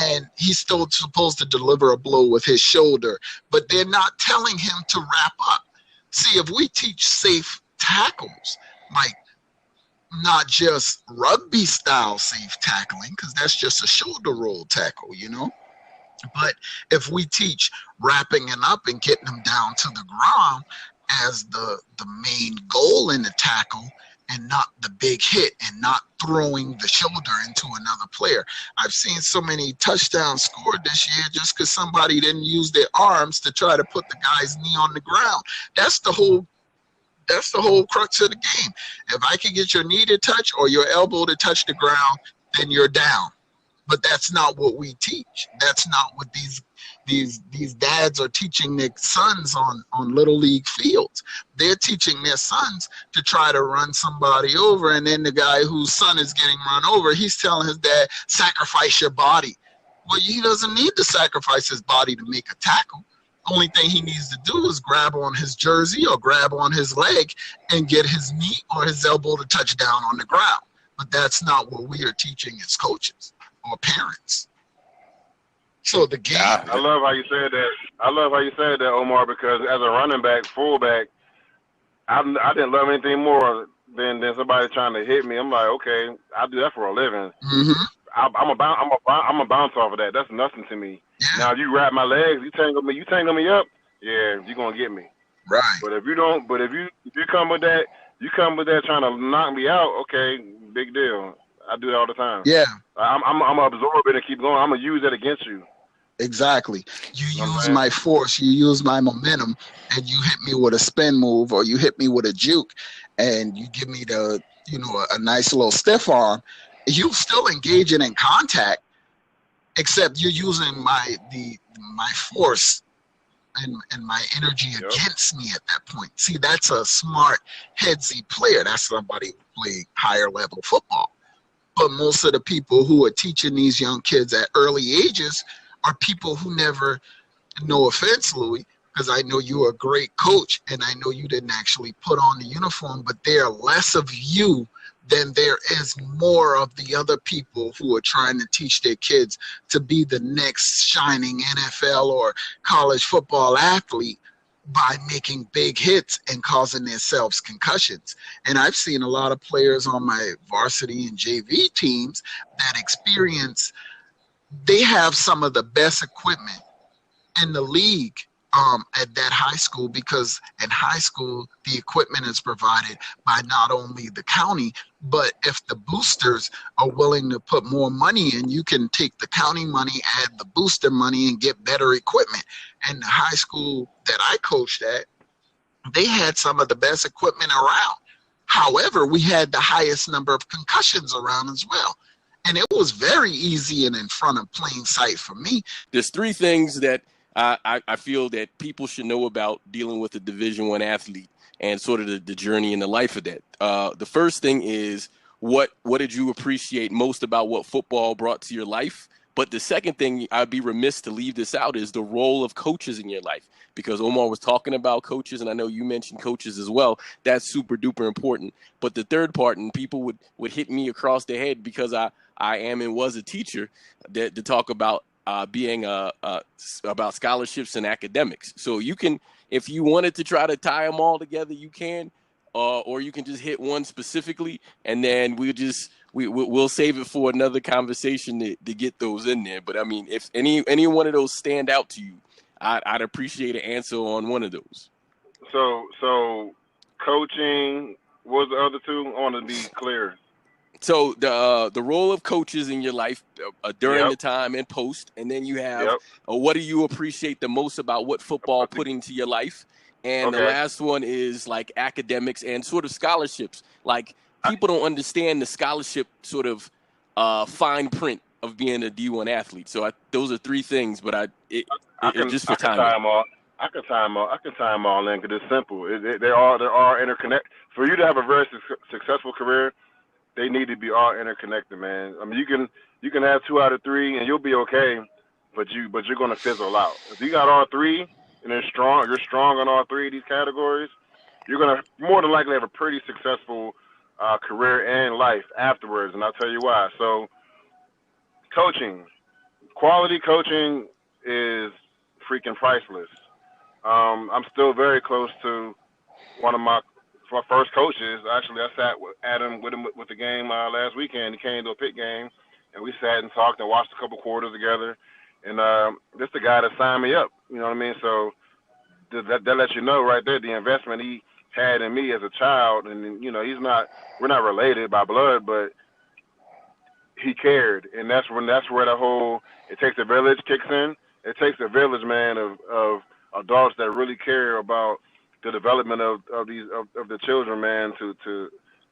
and he's still supposed to deliver a blow with his shoulder, but they're not telling him to wrap up. See, if we teach safe tackles, like not just rugby style safe tackling, because that's just a shoulder roll tackle, but if we teach wrapping it up and getting them down to the ground as the main goal in the tackle and not the big hit and not throwing the shoulder into another player. I've seen so many touchdowns scored this year just because somebody didn't use their arms to try to put the guy's knee on the ground. That's the whole crux of the game. If I can get your knee to touch or your elbow to touch the ground, then you're down. But that's not what we teach. That's not what these dads are teaching their sons on little league fields. They're teaching their sons to try to run somebody over, and then the guy whose son is getting run over, he's telling his dad, sacrifice your body. Well, he doesn't need to sacrifice his body to make a tackle. Only thing he needs to do is grab on his jersey or grab on his leg and get his knee or his elbow to touch down on the ground. But that's not what we are teaching as coaches or parents. So the game. I love how you said that. Omar, because as a running back, fullback, I didn't love anything more than somebody trying to hit me. I'm like, okay, I do that for a living. Mm-hmm. I'm a bounce off of that. That's nothing to me. Yeah. Now if you wrap my legs, you tangle me up. Yeah, you're gonna get me. Right. But if you don't, if you come with that, trying to knock me out. Okay, big deal. I do that all the time. Yeah. I'm gonna absorb it and keep going. I'm gonna use that against you. Exactly. You use my force, you use my momentum, and you hit me with a spin move or you hit me with a juke, and you give me a nice little stiff arm. You still engaging in contact, except you're using my force and my energy against me at that point. See, that's a smart headsy player. That's somebody who played higher level football. But most of the people who are teaching these young kids at early ages are people who never, no offense, Louis, because I know you're a great coach and I know you didn't actually put on the uniform, but there are less of you than there is more of the other people who are trying to teach their kids to be the next shining NFL or college football athlete by making big hits and causing themselves concussions. And I've seen a lot of players on my varsity and JV teams that they have some of the best equipment in the league at that high school, because in high school, the equipment is provided by not only the county, but if the boosters are willing to put more money in, you can take the county money, add the booster money, and get better equipment. And the high school that I coached at, they had some of the best equipment around. However, we had the highest number of concussions around as well. And it was very easy and in front of plain sight for me. There's three things that I feel that people should know about dealing with a Division I athlete and sort of the journey and the life of that. The first thing is, what did you appreciate most about what football brought to your life? But the second thing, I'd be remiss to leave this out, is the role of coaches in your life, because Omar was talking about coaches, and I know you mentioned coaches as well. That's super duper important. But the third part, and people would hit me across the head because I am and was a teacher, to talk about being about scholarships and academics. So you can, if you wanted to try to tie them all together, you can, or you can just hit one specifically, and then we'll save it for another conversation to get those in there. But I mean, if any one of those stand out to you, I'd appreciate an answer on one of those. So coaching, what was the other two? I want to be clear. So the role of coaches in your life during Yep. the time and post, and then you have Yep. What do you appreciate the most about what football put into your life, and the Okay. last one is like academics and sort of scholarships. Like, people don't understand the scholarship sort of fine print of being a D1 athlete. So those are three things, but just for time. I can tie them all in because it's simple. They are interconnected. For you to have a very successful career, they need to be all interconnected, man. I mean, you can have 2 out of 3 and you'll be okay, but you're gonna fizzle out. If you got all 3 and you're strong on all 3 of these categories, you're gonna more than likely have a pretty successful career and life afterwards. And I'll tell you why. So, coaching, quality coaching is freaking priceless. I'm still very close to one of my first coaches. Actually, I sat with him with the game last weekend. He came to a Pitt game, and we sat and talked and watched a couple quarters together. And this the guy that signed me up. You know what I mean? So that lets you know right there the investment he had in me as a child. And you know, we're not related by blood, but he cared, and that's where the whole "it takes a village" kicks in. It takes a village, man, of adults that really care about the development of the children, man,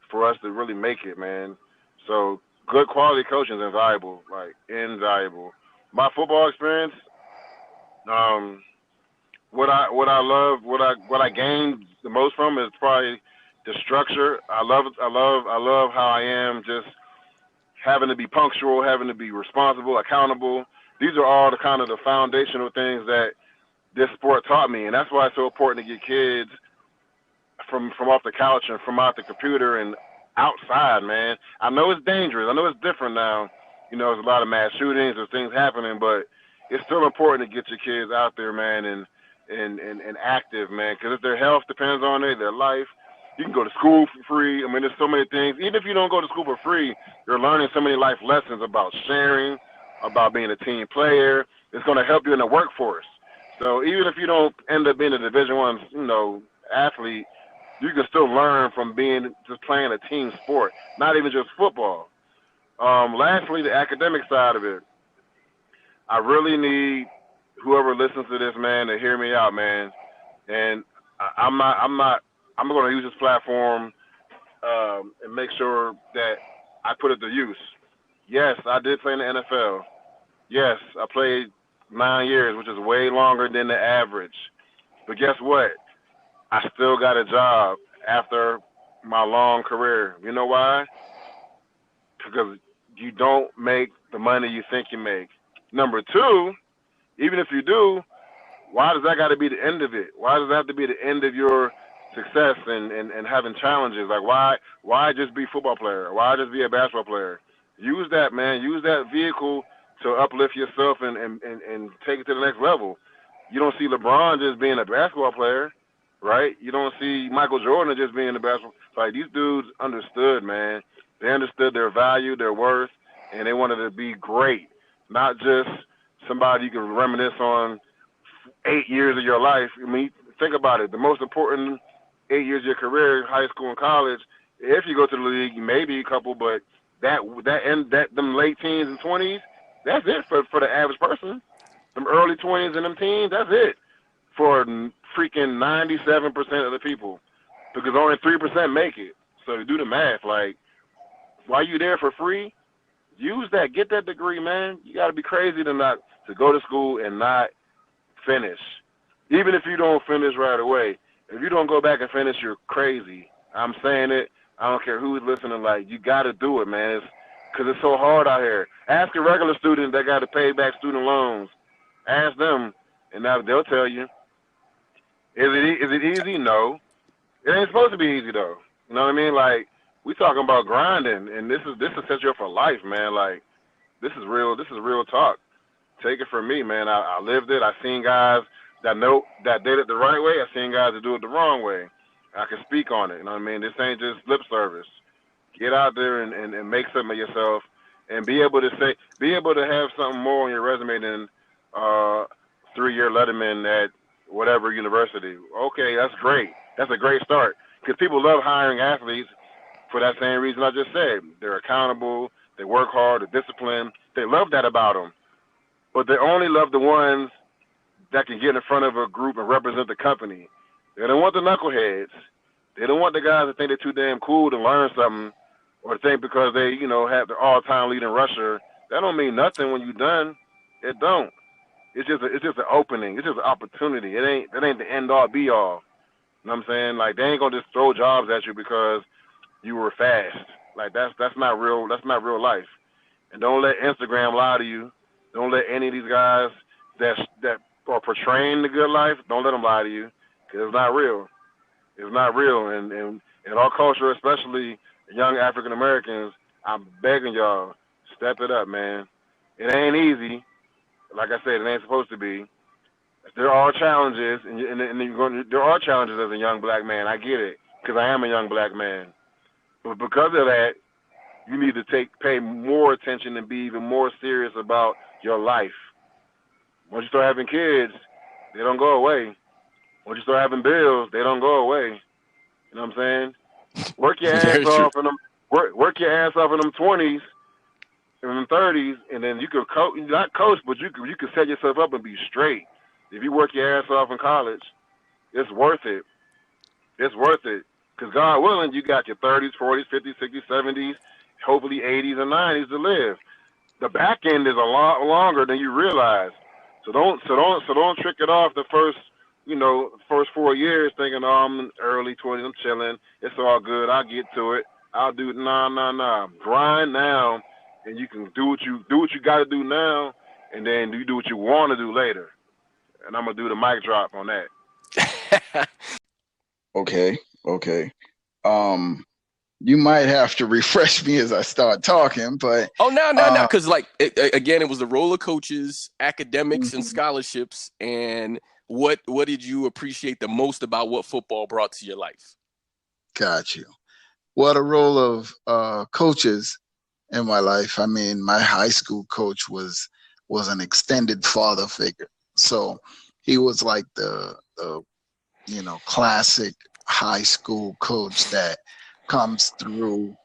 for us to really make it, man. So good quality coaching is invaluable, like invaluable. My football experience, what I gained the most from is probably the structure. I love how I am, just having to be punctual, having to be responsible, accountable. These are all the foundational things that this sport taught me, and that's why it's so important to get kids from off the couch and from out the computer and outside, man. I know it's dangerous. I know it's different now. You know, there's a lot of mass shootings, there's things happening, but it's still important to get your kids out there, man, and active, man, because if their health depends on it, their life. You can go to school for free. I mean, there's so many things. Even if you don't go to school for free, you're learning so many life lessons about sharing, about being a team player. It's going to help you in the workforce. So even if you don't end up being a Division I, athlete, you can still learn from just playing a team sport, not even just football. Lastly, the academic side of it. I really need whoever listens to this, man, to hear me out, man. And I'm going to use this platform and make sure that I put it to use. Yes, I did play in the NFL. Yes, I played 9 years, which is way longer than the average. But guess what? I still got a job after my long career. You know why? Because you don't make the money you think you make. Number two, even if you do, why does that got to be the end of it? Why does that have to be the end of your success and having challenges? Like, why just be a football player? Why just be a basketball player? Use that, man. Use that vehicle to uplift yourself and take it to the next level. You don't see LeBron just being a basketball player, right? You don't see Michael Jordan just being a basketball. Like, these dudes understood, man. They understood their value, their worth, and they wanted to be great, not just somebody you can reminisce on 8 years of your life. I mean, think about it. The most important 8 years of your career, high school and college, if you go to the league, maybe a couple, but them late teens and 20s, that's it for the average person. Them early 20s and them teens, that's it for freaking 97% of the people, because only 3% make it. So to do the math, like, while you there for free, use that. Get that degree, man. You got to be crazy to go to school and not finish. Even if you don't finish right away, if you don't go back and finish, you're crazy. I'm saying it. I don't care who's listening. Like, you got to do it, man. because it's so hard out here. Ask a regular student that got to pay back student loans. Ask them, and now they'll tell you. Is it easy? No. It ain't supposed to be easy though. You know what I mean? Like we talking about grinding, and this is set you up for life, man. Like this is real. This is real talk. Take it from me, man. I lived it. I seen guys that did it the right way. I seen guys that do it the wrong way. I can speak on it. You know what I mean? This ain't just lip service. Get out there and make something of yourself, and be able to have something more on your resume than 3-year letterman at whatever university. Okay, that's great. That's a great start because people love hiring athletes for that same reason I just said. They're accountable. They work hard. They're disciplined. They love that about them. But they only love the ones that can get in front of a group and represent the company. They don't want the knuckleheads. They don't want the guys that think they're too damn cool to learn something or think because they, have the all-time leading rusher. That don't mean nothing when you're done. It don't. It's just an opening. It's just an opportunity. That ain't the end-all, be-all. You know what I'm saying? Like, they ain't going to just throw jobs at you because you were fast. Like, that's not real. That's not real life. And don't let Instagram lie to you. Don't let any of these guys that are portraying the good life, don't let them lie to you, because it's not real. It's not real. And in our culture, especially young African Americans, I'm begging y'all, step it up, man. It ain't easy. Like I said, it ain't supposed to be. There are challenges, there are challenges as a young black man. I get it, because I am a young black man. But because of that, you need to pay more attention and be even more serious about your life. Once you start having kids, they don't go away. Once you start having bills, they don't go away. You know what I'm saying? Work your ass off in them. Work your ass off in them 20s and them 30s, and then you could not coach, but you could set yourself up and be straight. If you work your ass off in college, it's worth it. It's worth it. Because God willing, you got your 30s, 40s, 50s, 60s, 70s, hopefully 80s and 90s to live. The back end is a lot longer than you realize. So don't trick it off the first 4 years thinking, oh, I'm in early 20s, I'm chilling, it's all good, I'll get to it, I'll do it. Nah. Grind now, and you can do what you got to do now, and then you do what you want to do later. And I'm gonna do the mic drop on that. Okay. You might have to refresh me as I start talking, but no, because again, it was the role of coaches, academics, and scholarships. And what did you appreciate the most about what football brought to your life? Got you. What a role of coaches in my life. I mean, my high school coach was an extended father figure. So he was like the classic high school coach that comes through,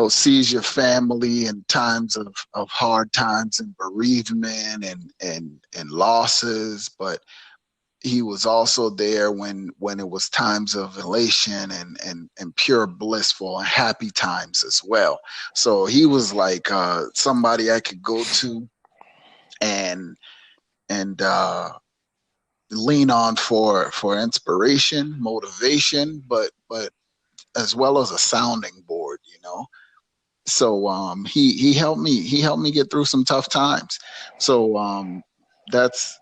sees your family in times of hard times and bereavement and losses, but he was also there when it was times of elation and pure blissful and happy times as well. So he was like somebody I could go to and lean on for inspiration, motivation, but as well as a sounding board, So he helped me get through some tough times. So that's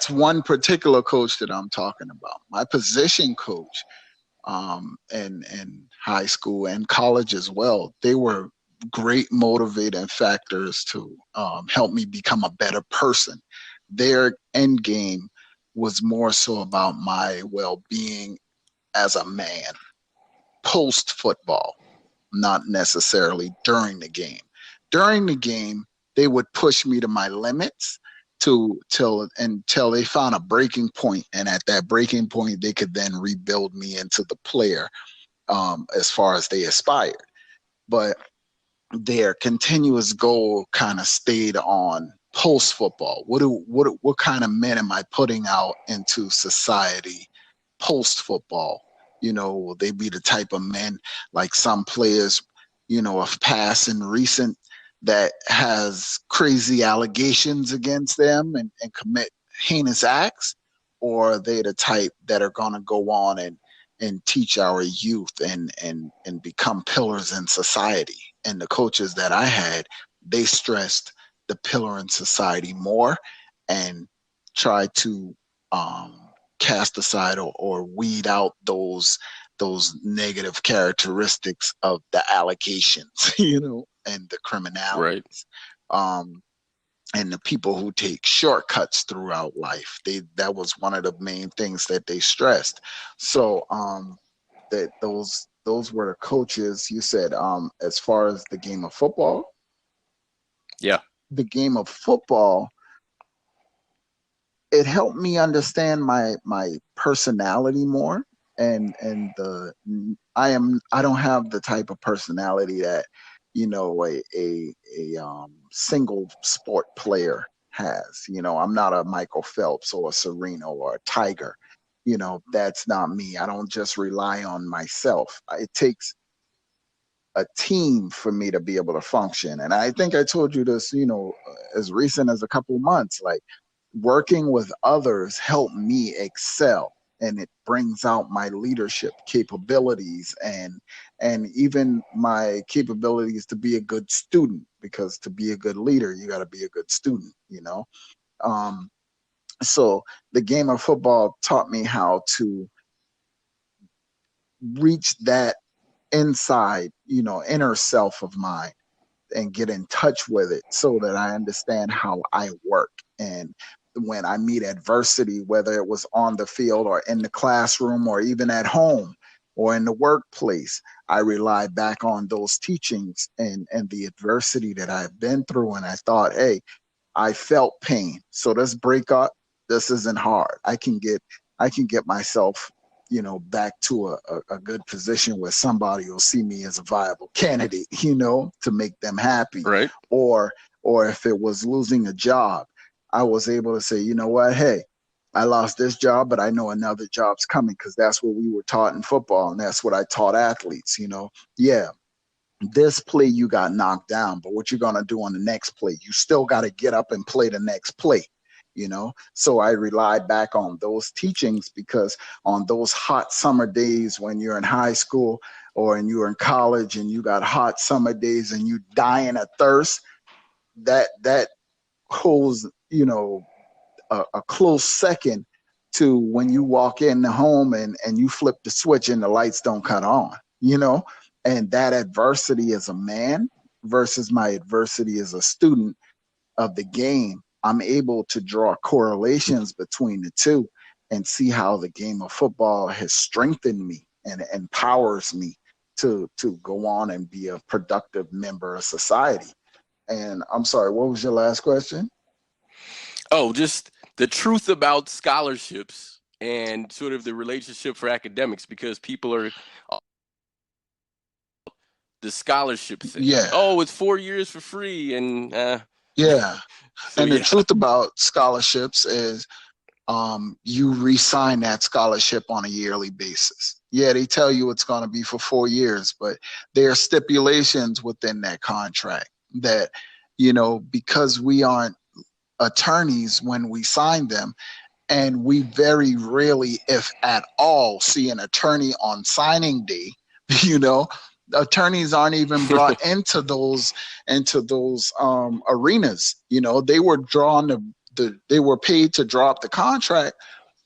one particular coach that I'm talking about. My position coach in high school and college as well, they were great motivating factors to help me become a better person. Their end game was more so about my well-being as a man post football, not necessarily during the game. During the game, they would push me to my limits until they found a breaking point, and at that breaking point, they could then rebuild me into the player as far as they aspired. But their continuous goal kind of stayed on post football. What kind of men am I putting out into society post football? Will they be the type of men like some players, of past and recent that has crazy allegations against them and commit heinous acts? Or are they the type that are going to go on and teach our youth and become pillars in society? and the coaches that I had, they stressed the pillar in society more and tried to cast aside or weed out those negative characteristics of the allegations, and the criminality. Right. Um, and the people who take shortcuts throughout life. That was one of the main things that they stressed. So that those were the coaches. You said as far as the game of football, Yeah. the game of football, it helped me understand my personality more, and I don't have the type of personality that a single sport player has. I'm not a Michael Phelps or a Serena or a Tiger. That's not me. I don't just rely on myself. It takes a team for me to be able to function. And I think I told you this, as recent as a couple months, like working with others helped me excel, and it brings out my leadership capabilities and even my capabilities to be a good student, because to be a good leader, you got to be a good student. Um, so the game of football taught me how to reach that inside, inner self of mine and get in touch with it so that I understand how I work. And when I meet adversity, whether it was on the field or in the classroom or even at home or in the workplace, I rely back on those teachings and the adversity that I've been through. And I thought, hey, I felt pain. So let's break up. This isn't hard. I can get myself, back to a good position where somebody will see me as a viable candidate, to make them happy. Right. Or if it was losing a job, I was able to say, you know what, hey, I lost this job, but I know another job's coming, because that's what we were taught in football, and that's what I taught athletes. Yeah, this play you got knocked down, but what you're going to do on the next play, you still got to get up and play the next play. So I relied back on those teachings, because on those hot summer days when you're in high school or and you're in college and you got hot summer days and you dying of thirst, that holds a close second to when you walk in the home and you flip the switch and the lights don't cut on. And that adversity as a man versus my adversity as a student of the game, I'm able to draw correlations between the two and see how the game of football has strengthened me and empowers me to go on and be a productive member of society. And I'm sorry, what was your last question? Oh, just the truth about scholarships and sort of the relationship for academics, because people are the scholarship thing. Yeah. Oh, it's 4 years for free, and Yeah. so And the yeah. truth about scholarships is you re-sign that scholarship on a yearly basis. Yeah, they tell you it's going to be for 4 years, but there are stipulations within that contract that, because we aren't attorneys when we sign them, and we very rarely, if at all, see an attorney on signing day, you know, attorneys aren't even brought into those arenas. They were they were paid to draw up the contract,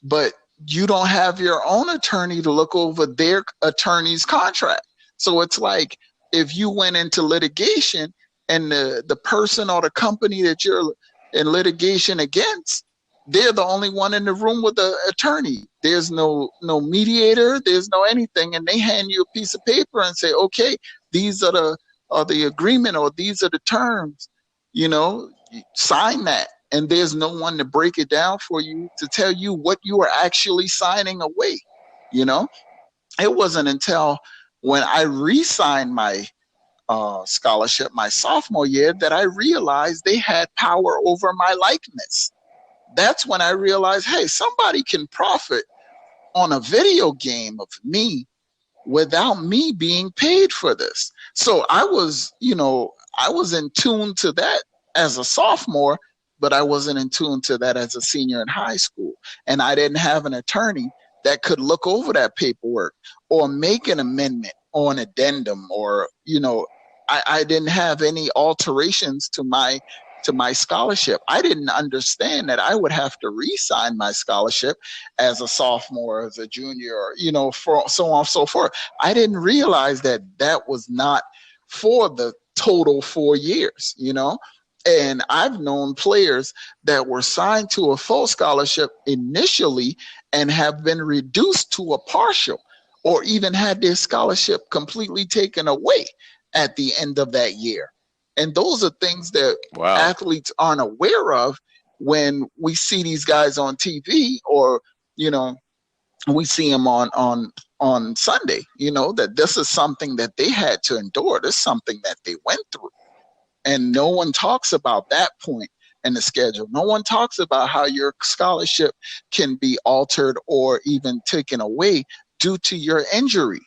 but you don't have your own attorney to look over their attorney's contract. So it's like if you went into litigation and the person or the company that you're in litigation against, they're the only one in the room with the attorney. There's no mediator, there's no anything, and they hand you a piece of paper and say, okay, these are the agreement, or these are the terms, sign that. And there's no one to break it down for you to tell you what you are actually signing away. It wasn't until when I re-signed my scholarship my sophomore year that I realized they had power over my likeness. That's when I realized, hey, somebody can profit on a video game of me without me being paid for this. So I was in tune to that as a sophomore, but I wasn't in tune to that as a senior in high school. And I didn't have an attorney that could look over that paperwork or make an amendment or an addendum or, I didn't have any alterations to my scholarship. I didn't understand that I would have to re-sign my scholarship as a sophomore, as a junior, or, for so on and so forth. I didn't realize that that was not for the total 4 years, And I've known players that were signed to a full scholarship initially and have been reduced to a partial, or even had their scholarship completely taken away at the end of that year. And those are things that Wow. athletes aren't aware of when we see these guys on TV, or, we see them on Sunday, that this is something that they had to endure. This is something that they went through. And no one talks about that point in the schedule. No one talks about how your scholarship can be altered or even taken away due to your injury,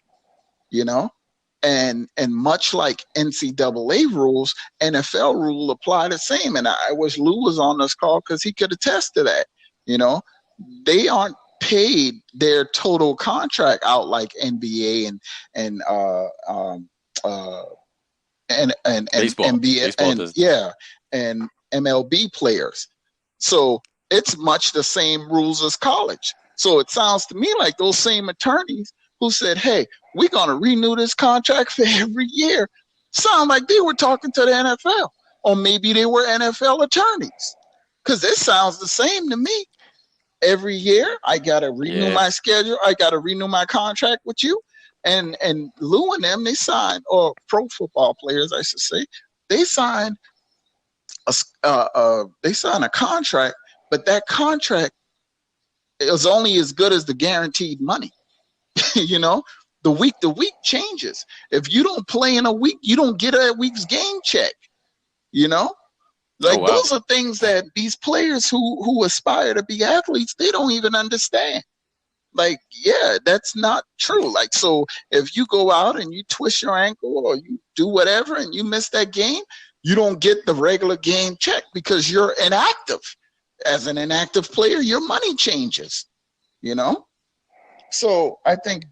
And much like NCAA rules, NFL rule apply the same. And I wish Lou was on this call because he could attest to that. They aren't paid their total contract out like NBA and Baseball. NBA Baseball and does. and MLB players. So it's much the same rules as college. So it sounds to me like those same attorneys who said, "Hey, we're going to renew this contract for every year," sound like they were talking to the NFL, or maybe they were NFL attorneys, because it sounds the same to me. Every year, I got to renew my schedule. I got to renew my contract with you. And Lou and them, they signed, or pro football players, I should say, they signed a contract, but that contract is only as good as the guaranteed money. The week to week changes. If you don't play in a week, you don't get a week's game check. Those are things that these players who aspire to be athletes, they don't even understand. That's not true. So if you go out and you twist your ankle or you do whatever and you miss that game, you don't get the regular game check because you're inactive. As an inactive player, your money changes, So I think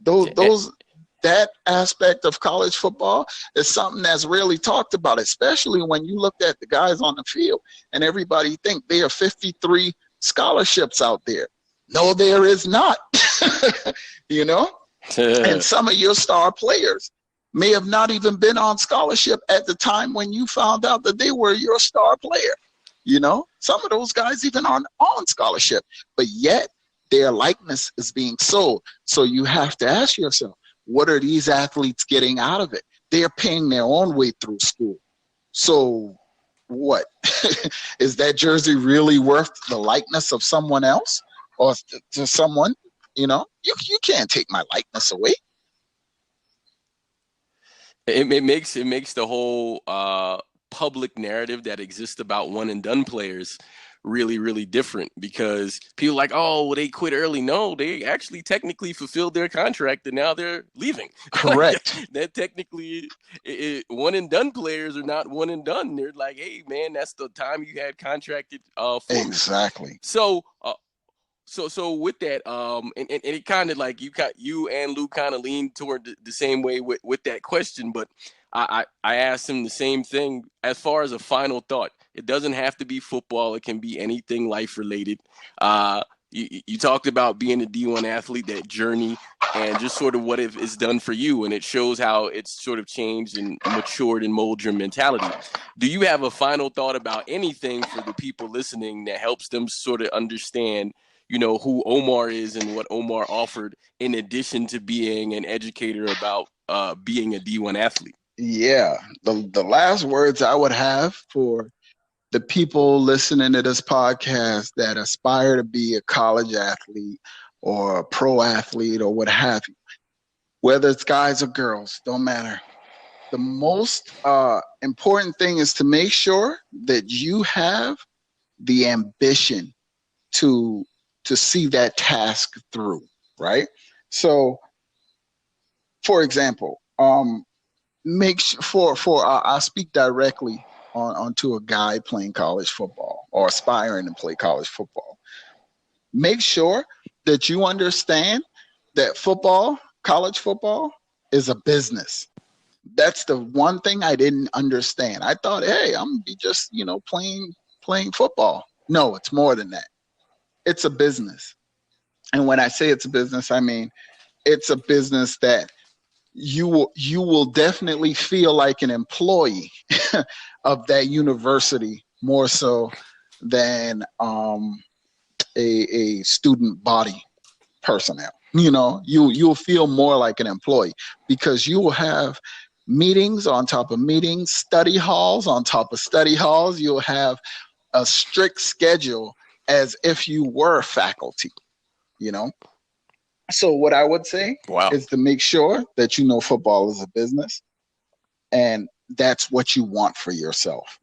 that aspect of college football is something that's rarely talked about, especially when you look at the guys on the field and everybody think there are 53 scholarships out there. No, there is not. And some of your star players may have not even been on scholarship at the time when you found out that they were your star player. Some of those guys even aren't on scholarship, but yet their likeness is being sold. So you have to ask yourself, what are these athletes getting out of it? They're paying their own way through school. So what? Is that jersey really worth the likeness of someone else? Or to someone, you can't take my likeness away. It makes the whole public narrative that exists about one and done players really, really different, because people are like, oh, well, they quit early. No, they actually technically fulfilled their contract and now they're leaving. Correct. That technically, one and done players are not one and done. They're like, hey, man, that's the time you had contracted for. Exactly. So with that, and it kind of like you and Lou kind of leaned toward the same way with that question, but I asked him the same thing as far as a final thought. It doesn't have to be football; it can be anything life related. You talked about being a D1 athlete, that journey, and just sort of what it's done for you, and it shows how it's sort of changed and matured and molded your mentality. Do you have a final thought about anything for the people listening that helps them sort of understand, who Omar is and what Omar offered, in addition to being an educator about being a D1 athlete? Yeah. The last words I would have for the people listening to this podcast that aspire to be a college athlete or a pro athlete or what have you, whether it's guys or girls, don't matter. The most important thing is to make sure that you have the ambition to see that task through, right? So, for example, make sure I'll speak directly onto a guy playing college football or aspiring to play college football. Make sure that you understand that college football, is a business. That's the one thing I didn't understand. I thought, hey, I'm gonna be just, playing football. No, it's more than that. It's a business. And when I say it's a business, I mean it's a business that you will definitely feel like an employee of that university more so than a student body personnel. You'll feel more like an employee because you will have meetings on top of meetings, study halls on top of study halls. You'll have a strict schedule as if you were faculty, you know. So what I would say Wow. is to make sure that you know football is a business and that's what you want for yourself.